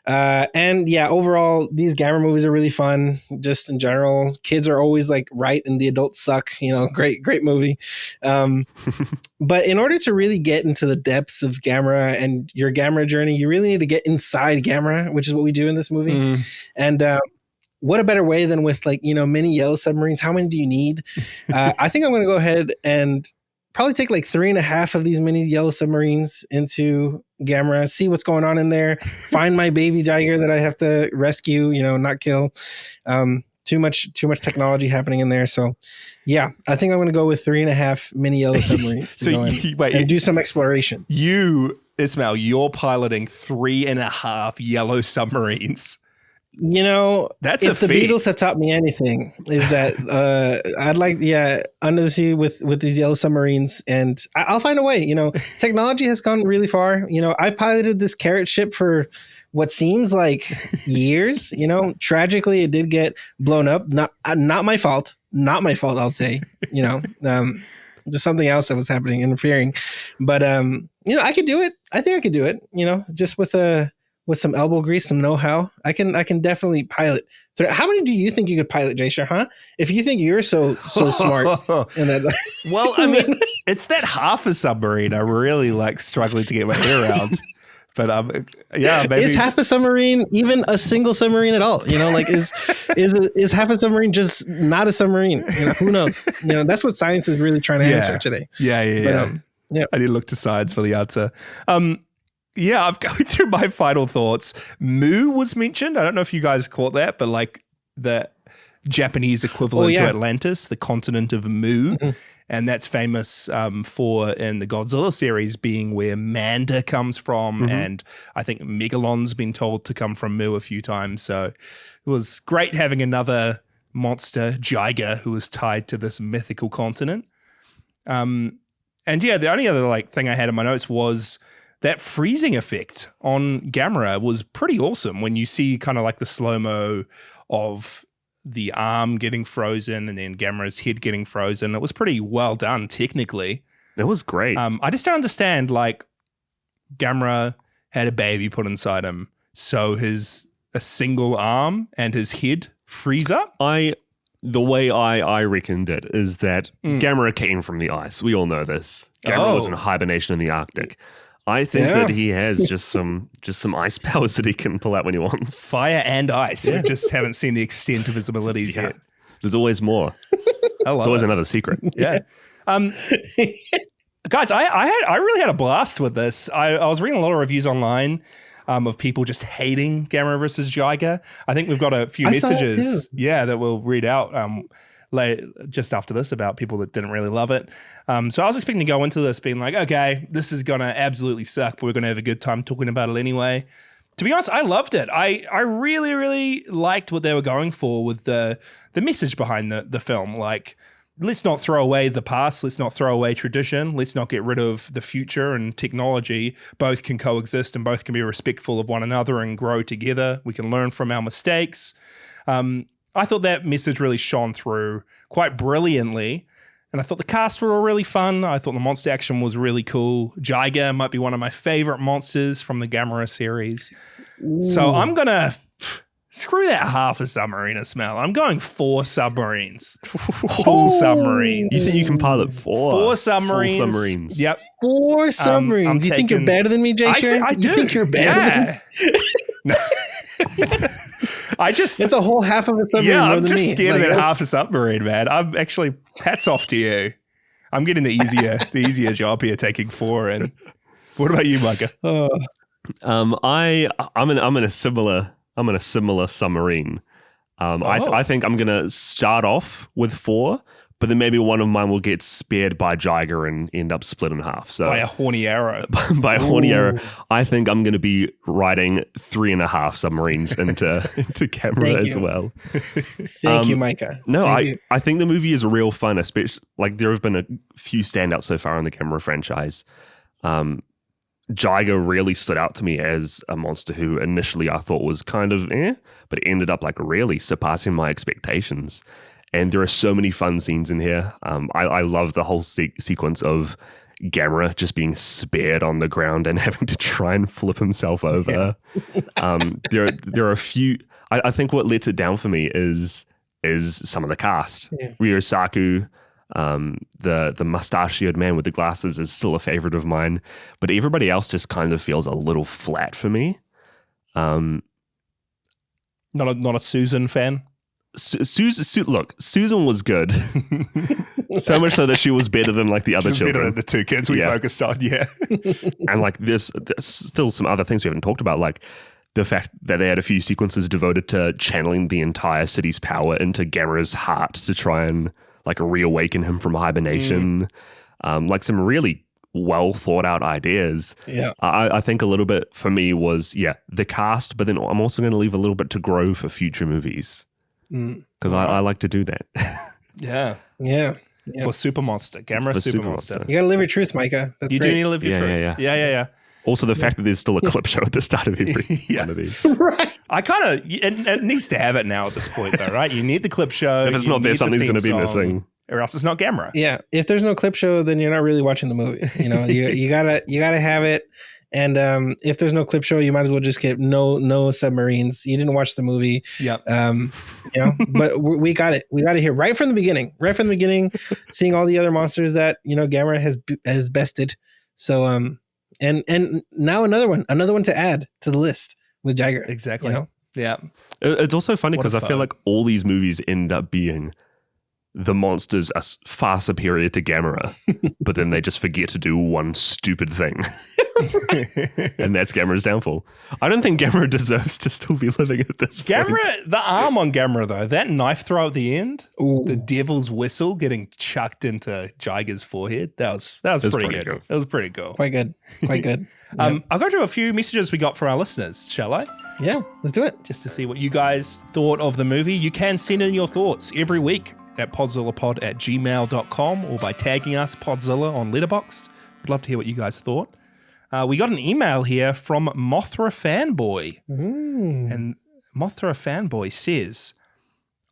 And yeah, overall, these Gamera movies are really fun. Just in general, kids are always right and the adults suck. Great movie. But in order to really get into the depths of Gamera and your Gamera journey, you really need to get inside Gamera, which is what we do in this movie. And what a better way than with mini yellow submarines? How many do you need? I think I'm going to go ahead and probably take 3.5 of these mini yellow submarines into Gamera, see what's going on in there, find my baby Jiger that I have to rescue, not kill. Too much technology happening in there. So yeah, I think I'm going to go with 3.5 mini yellow submarines to go in and do some exploration. Ismael, you're piloting 3.5 yellow submarines That's if a the feat. Beatles have taught me anything, is that I'd like, under the sea with these yellow submarines, and I'll find a way. Technology has gone really far. I've piloted this carrot ship for what seems like years. Tragically, it did get blown up. Not my fault. Not my fault. I'll say. Just something else that was happening, interfering. But I could do it. I think I could do it. Just with some elbow grease, some know-how, I can definitely pilot. How many do you think you could pilot, Jaysher? Huh? If you think you're so smart, in that, well, I mean, it's that half a submarine I really like struggling to get my head around. But maybe is half a submarine even a single submarine at all? Is half a submarine just not a submarine? Who knows? That's what science is really trying to answer today. Yeah. I need to look to science for the answer. I'm going through my final thoughts. Mu was mentioned. I don't know if you guys caught that, but like the Japanese equivalent to Atlantis, the continent of Mu. Mm-hmm. And that's famous for in the Godzilla series being where Manda comes from. Mm-hmm. And I think Megalon's been told to come from Mu a few times. So it was great having another monster, Jiger, who was tied to this mythical continent. The only other thing I had in my notes was that freezing effect on Gamera was pretty awesome when you see kind of like the slow-mo of the arm getting frozen and then Gamera's head getting frozen. It was pretty well done technically. It was great. I just don't understand, Gamera had a baby put inside him, so a single arm and his head freeze up? The way I reckoned it is that Gamera came from the ice. We all know this. Gamera was in hibernation in the Arctic. I think that he has just some ice powers that he can pull out when he wants. Fire and ice. We just haven't seen the extent of his abilities yet. There's always more. There's always another secret. Yeah. Guys, I really had a blast with this. I was reading a lot of reviews online of people just hating Gamera versus Jiger. I think we've got a few messages that we'll read out just after this about people that didn't really love it. So I was expecting to go into this being like, okay, this is going to absolutely suck, but we're going to have a good time talking about it anyway. To be honest, I loved it. I really, really liked what they were going for with the message behind the film. Like, let's not throw away the past. Let's not throw away tradition. Let's not get rid of the future and technology. Both can coexist and both can be respectful of one another and grow together. We can learn from our mistakes. I thought that message really shone through quite brilliantly. And I thought the cast were all really fun. I thought the monster action was really cool. Jiger might be one of my favorite monsters from the Gamera series. Ooh. So I'm going to screw that half a submarine, Ismael. I'm going 4 submarines. Full submarines. You think you can pilot 4? 4 submarines. Full submarines. Yep. 4 submarines. Do you think you're better than me, Jaysher? I do. You think you're better than me? No. It's a whole half of a submarine. Yeah, I'm just scared of that half a submarine, man. I'm actually, hats off to you. I'm getting the easier job here, taking 4. And what about you, Micah? I'm in a similar submarine. I think I'm gonna start off with 4, but then maybe one of mine will get spared by Jiger and end up split in half. So by a horny arrow. By a horny arrow. I think I'm gonna be riding 3.5 submarines into Gamera as well. Thank you, Micah. No, I think the movie is real fun, especially there have been a few standouts so far in the Gamera franchise. Jiger really stood out to me as a monster who initially I thought was kind of but ended up really surpassing my expectations. And there are so many fun scenes in here. I love the whole sequence of Gamera just being spared on the ground and having to try and flip himself over. There are a few. I think what lets it down for me is some of the cast. Ryosaku, the mustachioed man with the glasses, is still a favorite of mine, but everybody else just kind of feels a little flat for me. Not a Susan fan. Susan was good. So much so that she was better than the other children. Better than the 2 kids we focused on, And there's still some other things we haven't talked about, like the fact that they had a few sequences devoted to channeling the entire city's power into Gamera's heart to try and reawaken him from hibernation. Some really well thought out ideas. Yeah. I think a little bit for me was, the cast, but then I'm also going to leave a little bit to grow for future movies because I like to do that. Yeah. Yeah. For Super Monster. Gamera For Super Super Monster. Monster. You gotta live your truth, Micah. That's You great. do need to live your truth. Yeah. Also, the fact that there's still a clip show at the start of every one of these. Right. I kind of, it needs to have it now at this point, though, right? You need the clip show. If it's you not there, need the something's theme going to be song, missing. or else it's not Gamera. Yeah. If there's no clip show, then you're not really watching the movie. You know, you gotta have it. And if there's no clip show, you might as well just get no submarines. You didn't watch the movie. Yep. But we got it. We got it here right from the beginning. Right from the beginning, seeing all the other monsters that Gamera has bested. So and now another one to add to the list with Jiger. Exactly. Yeah. It's also funny because I What a feel foe. like all these movies end up being the monsters are far superior to Gamera, but then they just forget to do one stupid thing. And that's Gamera's downfall. I don't think Gamera deserves to still be living at this point. The arm on Gamera, though, that knife throw at the end, Ooh. the devil's whistle getting chucked into Jiger's forehead, that was pretty good. cool. That was pretty cool. Quite good. I'll go through a few messages we got from our listeners, shall I? Yeah, let's do it. Just to see what you guys thought of the movie. You can send in your thoughts every week at podzillapod@gmail.com or by tagging us, Podzilla, on Letterboxd. We'd love to hear what you guys thought. We got an email here from Mothra Fanboy. And Mothra Fanboy says,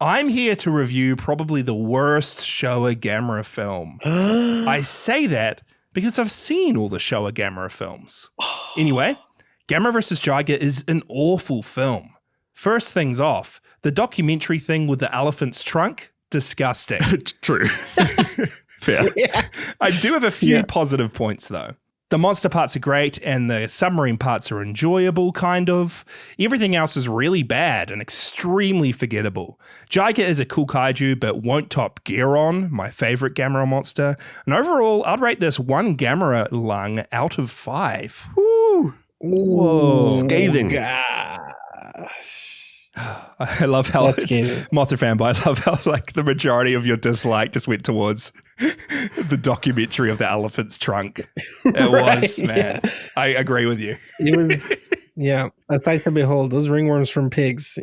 I'm here to review probably the worst Showa Gamera film. I say that because I've seen all the Showa Gamera films. Anyway, Gamera vs. Jiger is an awful film. First things off, the documentary thing with the elephant's trunk, disgusting. True. Fair. Yeah. I do have a few positive points, though. The monster parts are great, and the submarine parts are enjoyable, kind of. Everything else is really bad and extremely forgettable. Jiger is a cool kaiju, but won't top Geron, my favorite Gamera monster. And overall, I'd rate this one Gamera lung out of 5. Woo! Whoa. Scathing. I love how That's scathing. Mothra Fanboy, I love how like the majority of your dislike just went towards the documentary of the elephant's trunk. It was, man. Yeah. I agree with you. It was, a sight to behold. Those ringworms from pigs,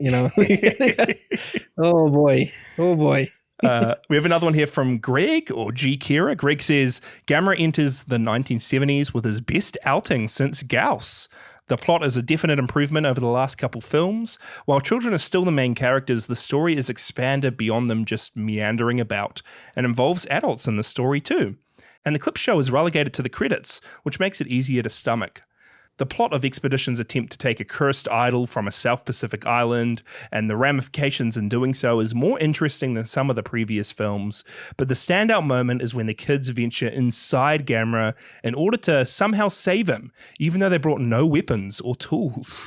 Oh boy. We have another one here from Greg or G. Kira. Greg says, Gamera enters the 1970s with his best outing since Gauss. The plot is a definite improvement over the last couple films. While children are still the main characters, the story is expanded beyond them just meandering about and involves adults in the story too. And the clip show is relegated to the credits, which makes it easier to stomach. The plot of Expedition's attempt to take a cursed idol from a South Pacific island and the ramifications in doing so is more interesting than some of the previous films, but the standout moment is when the kids venture inside Gamera in order to somehow save him, even though they brought no weapons or tools.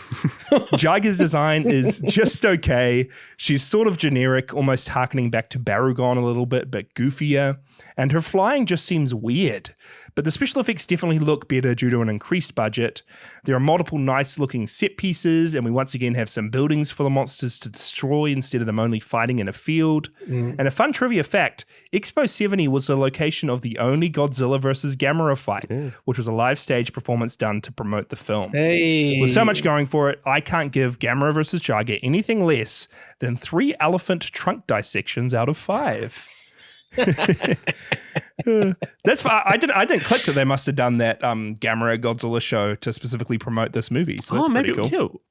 Jiger's design is just okay. She's sort of generic, almost harkening back to Barugon a little bit, but goofier, and her flying just seems weird. But the special effects definitely look better due to an increased budget. There are multiple nice looking set pieces, and we once again have some buildings for the monsters to destroy instead of them only fighting in a field. And a fun trivia fact, Expo 70 was the location of the only Godzilla vs. Gamera fight, which was a live stage performance done to promote the film. Hey. With so much going for it, I can't give Gamera vs. Jiger anything less than 3 elephant trunk dissections out of 5. That's why I didn't click that they must have done that Gamera Godzilla show to specifically promote this movie. So that's pretty cool.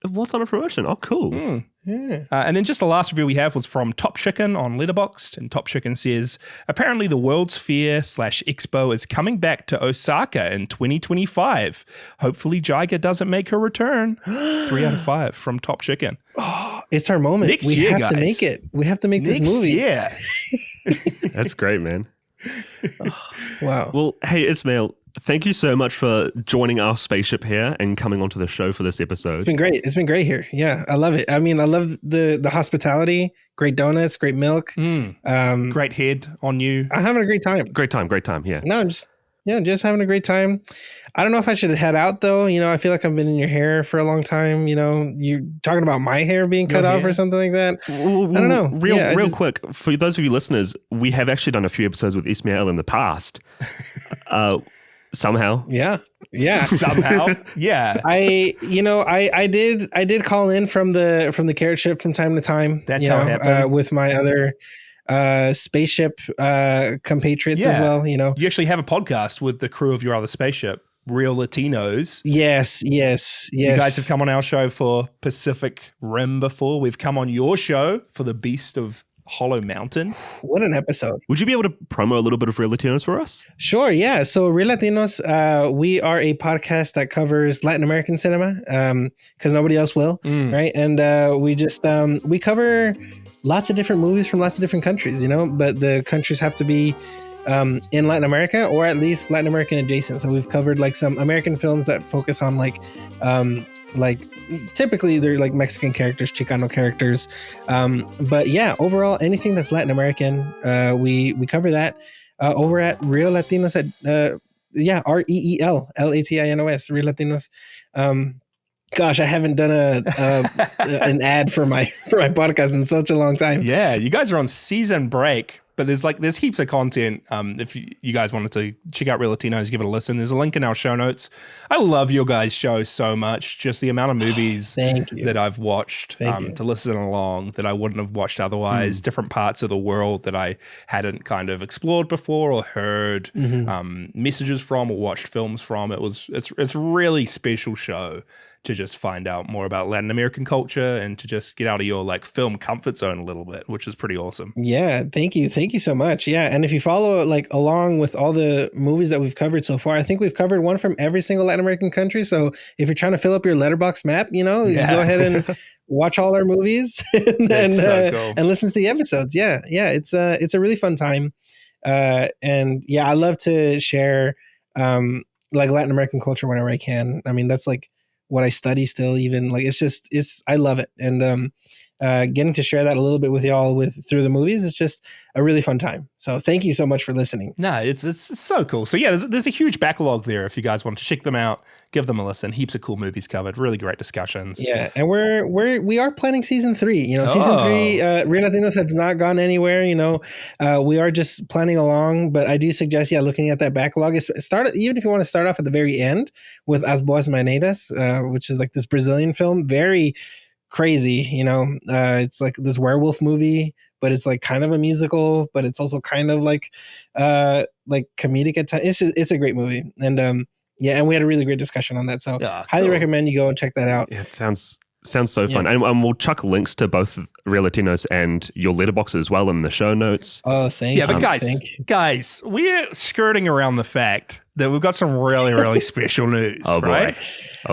It was on a promotion. Oh, cool. Yeah. And then just the last review we have was from Top Chicken on Letterboxd, and Top Chicken says, apparently the World's Fair / Expo is coming back to Osaka in 2025. Hopefully Jiger doesn't make her return. 3 out of 5 from Top Chicken. Oh, it's our moment. Next year, have guys. to make it. We have to make this movie. Yeah. That's great, man. Wow. Well, hey, Ismael, thank you so much for joining our spaceship here and coming onto the show for this episode. It's been great. It's been great here. Yeah, I love it. I mean, I love the hospitality. Great donuts, great milk. Great head on you. I'm having a great time. Great time, yeah. No, just having a great time. I don't know if I should head out though. I feel like I've been in your hair for a long time. You talking about my hair being cut off or something like that. I don't know. Real quick, for those of you listeners, we have actually done a few episodes with Ismael in the past. somehow. Yeah. Somehow. Yeah. I did call in from the carrot ship from time to time. That's how it happened. With my other spaceship compatriots as well. You actually have a podcast with the crew of your other spaceship, Real Latinos. Yes. You guys have come on our show for Pacific Rim before. We've come on your show for the Beast of Hollow Mountain. What an episode. Would you be able to promo a little bit of Real Latinos for us? Sure, yeah. So Real Latinos, we are a podcast that covers Latin American cinema because nobody else will, right? And we cover lots of different movies from lots of different countries, but the countries have to be in Latin America or at least Latin American adjacent. So we've covered like some American films that focus on like typically they're like Mexican characters, Chicano characters. But yeah, overall, anything that's Latin American, we cover that over at Real Latinos at REELLATINOS, Real Latinos. Gosh, I haven't done an ad for my podcast in such a long time. Yeah, you guys are on season break, but there's heaps of content. If you guys wanted to check out Real Latinos, give it a listen. There's a link in our show notes. I love your guys' show so much. Just the amount of movies that I've watched to listen along that I wouldn't have watched otherwise. Different parts of the world that I hadn't kind of explored before or heard messages from or watched films from. It's a really special show to just find out more about Latin American culture and to just get out of your like film comfort zone a little bit, which is pretty awesome. Yeah, thank you so much. Yeah, and if you follow like along with all the movies that we've covered so far, I think we've covered one from every single Latin American country. So if you're trying to fill up your letterbox map, you go ahead and watch all our movies and listen to the episodes. Yeah, it's a really fun time, and yeah, I love to share like Latin American culture whenever I can. I mean, that's like what I study still, even like I love it. And getting to share that a little bit with y'all through the movies is just a really fun time. So thank you so much for listening. No, it's so cool. So yeah, there's a huge backlog there if you guys want to check them out, give them a listen. Heaps of cool movies covered, really great discussions. Yeah, and we are planning season 3. Season 3, Real Latinos have not gone anywhere. We are just planning along, but I do suggest looking at that backlog. Even if you want to start off at the very end with As Boas Maneiras, which is like this Brazilian film, very crazy. It's like this werewolf movie, but it's like kind of a musical, but it's also kind of like comedic at times. It's a great movie, and and we had a really great discussion on that. So highly recommend you go and check that out. Yeah, it sounds so fun, and we'll chuck links to both Real Latinos and your letterbox as well in the show notes. Oh, thank you. Yeah, but guys, we're skirting around the fact that we've got some really, really special news. Oh boy. Right?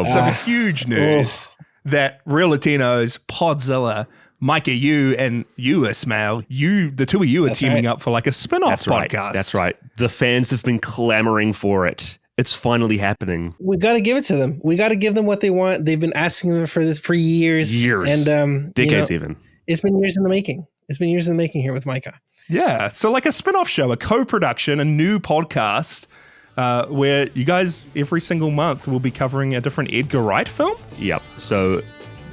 Some huge news. That Real Latinos, Podzilla, Micah, you and you, Ismael, the two of you are teaming up for like a spin-off podcast. That's right. The fans have been clamoring for it. It's finally happening. We got to give it to them. We got to give them what they want. They've been asking them for this for years. And decades even. It's been years in the making. It's been years in the making here with Micah. Yeah. So like a spin-off show, a co-production, a new podcast. Where you guys every single month will be covering a different Edgar Wright film. Yep. So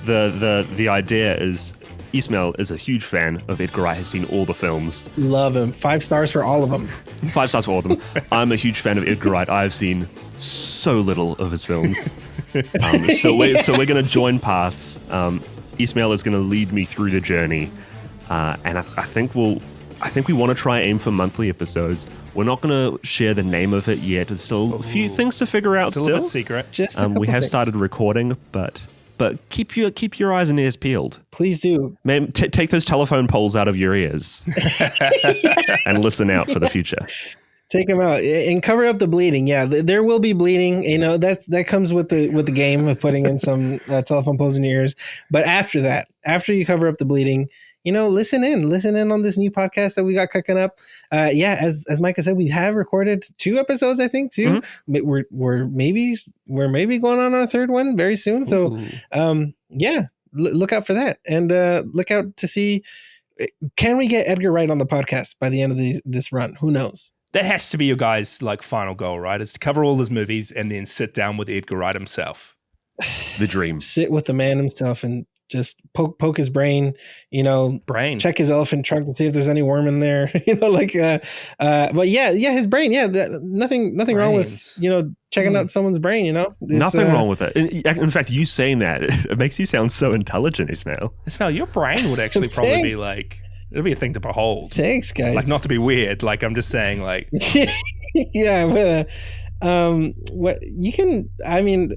the idea is Ismael is a huge fan of Edgar Wright, has seen all the films. Love him. 5 stars for all of them. 5 stars for all of them. I'm a huge fan of Edgar Wright. I've seen so little of his films. So we're going to join paths. Ismael is going to lead me through the journey, and I think we want to try aim for monthly episodes. We're not going to share the name of it yet. There's still a few things to figure out. Still a bit secret. Just we have started recording, but keep your eyes and ears peeled. Please do. Maybe take those telephone poles out of your ears and listen out for the future. Take them out and cover up the bleeding. Yeah, there will be bleeding. That comes with the game of putting in some telephone poles in your ears. But after you cover up the bleeding, listen in on this new podcast that we got cooking up. As Micah said, we have recorded 2 episodes, I think, too. Mm-hmm. We're maybe going on our 3rd one very soon. So, look out for that, and look out to see, can we get Edgar Wright on the podcast by the end of this run? Who knows? That has to be your guys' like final goal, right? Is to cover all his movies and then sit down with Edgar Wright himself. The dream. Sit with the man himself and just poke his brain, check his elephant trunk to see if there's any worm in there, but his brain, nothing wrong with, checking out someone's brain, Nothing wrong with it. In fact, you saying that, it makes you sound so intelligent, Ismael. Ismael, your brain would actually probably be like, it'll be a thing to behold. Thanks, guys. Like, not to be weird. Like, I'm just saying, like, yeah, but what you can, I mean,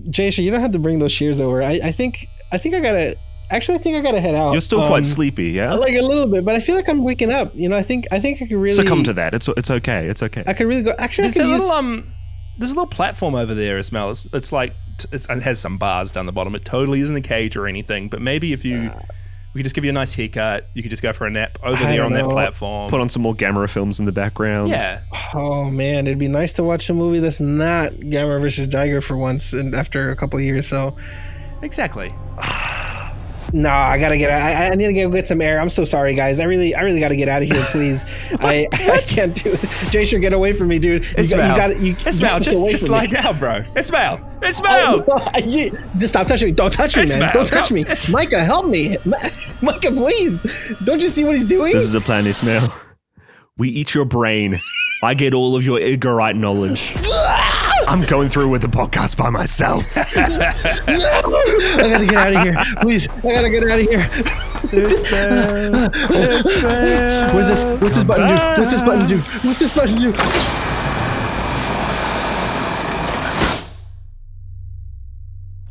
Jason, you don't have to bring those shears over. I think I gotta head out. You're still quite sleepy, yeah? Like a little bit, but I feel like I'm waking up. I think I could really succumb to that. It's okay. It's okay. I could really go. Actually, there's a little platform over there, Ismael. It's like it has some bars down the bottom. It totally isn't a cage or anything. But maybe if we could just give you a nice haircut, you could just go for a nap over there on that platform. Put on some more Gamera films in the background. Yeah. Oh man, it'd be nice to watch a movie that's not Gamera versus Jiger for once, and after a couple of years. So exactly. No, I gotta get out. I need to go get some air. I'm so sorry, guys. I really gotta get out of here, please. I can't do it. Jason, get away from me, dude. Ismael, just lie down, bro. Ismael. Just stop touching me. Don't touch me, Ismael, man. Don't touch me. Micah, help me. Micah, please. Don't you see what he's doing? This is a plan, Ismael. We eat your brain. I get all of your Edgarite knowledge. I'm going through with the podcast by myself. I gotta get out of here. Please, I gotta get out of here. Ismael. What's this button do? What's this button do? What's this button do?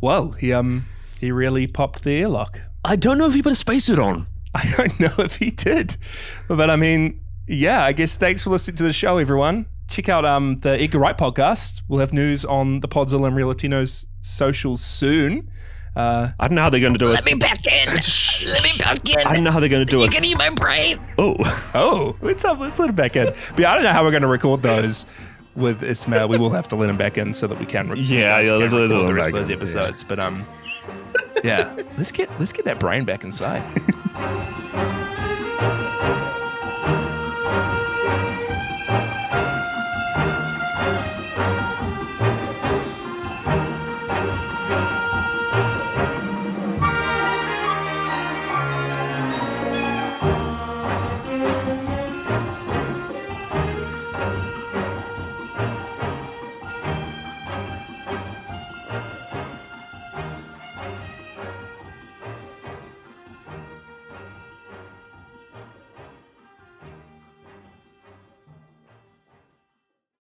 Well, he really popped the earlock. I don't know if he put a spacesuit on. I don't know if he did. But I mean, yeah, I guess thanks for listening to the show, everyone. Check out the Edgar Wright podcast. We'll have news on the Podzilla and Real Latinos socials soon. I don't know how they're going to do it. Let me back in. I don't know how they're going to do it. You can eat my brain. Oh, let's let him back in. But I don't know how we're going to record those with Ismael. We will have to let him back in so that we can record the rest of those episodes. But yeah, let's get that brain back inside.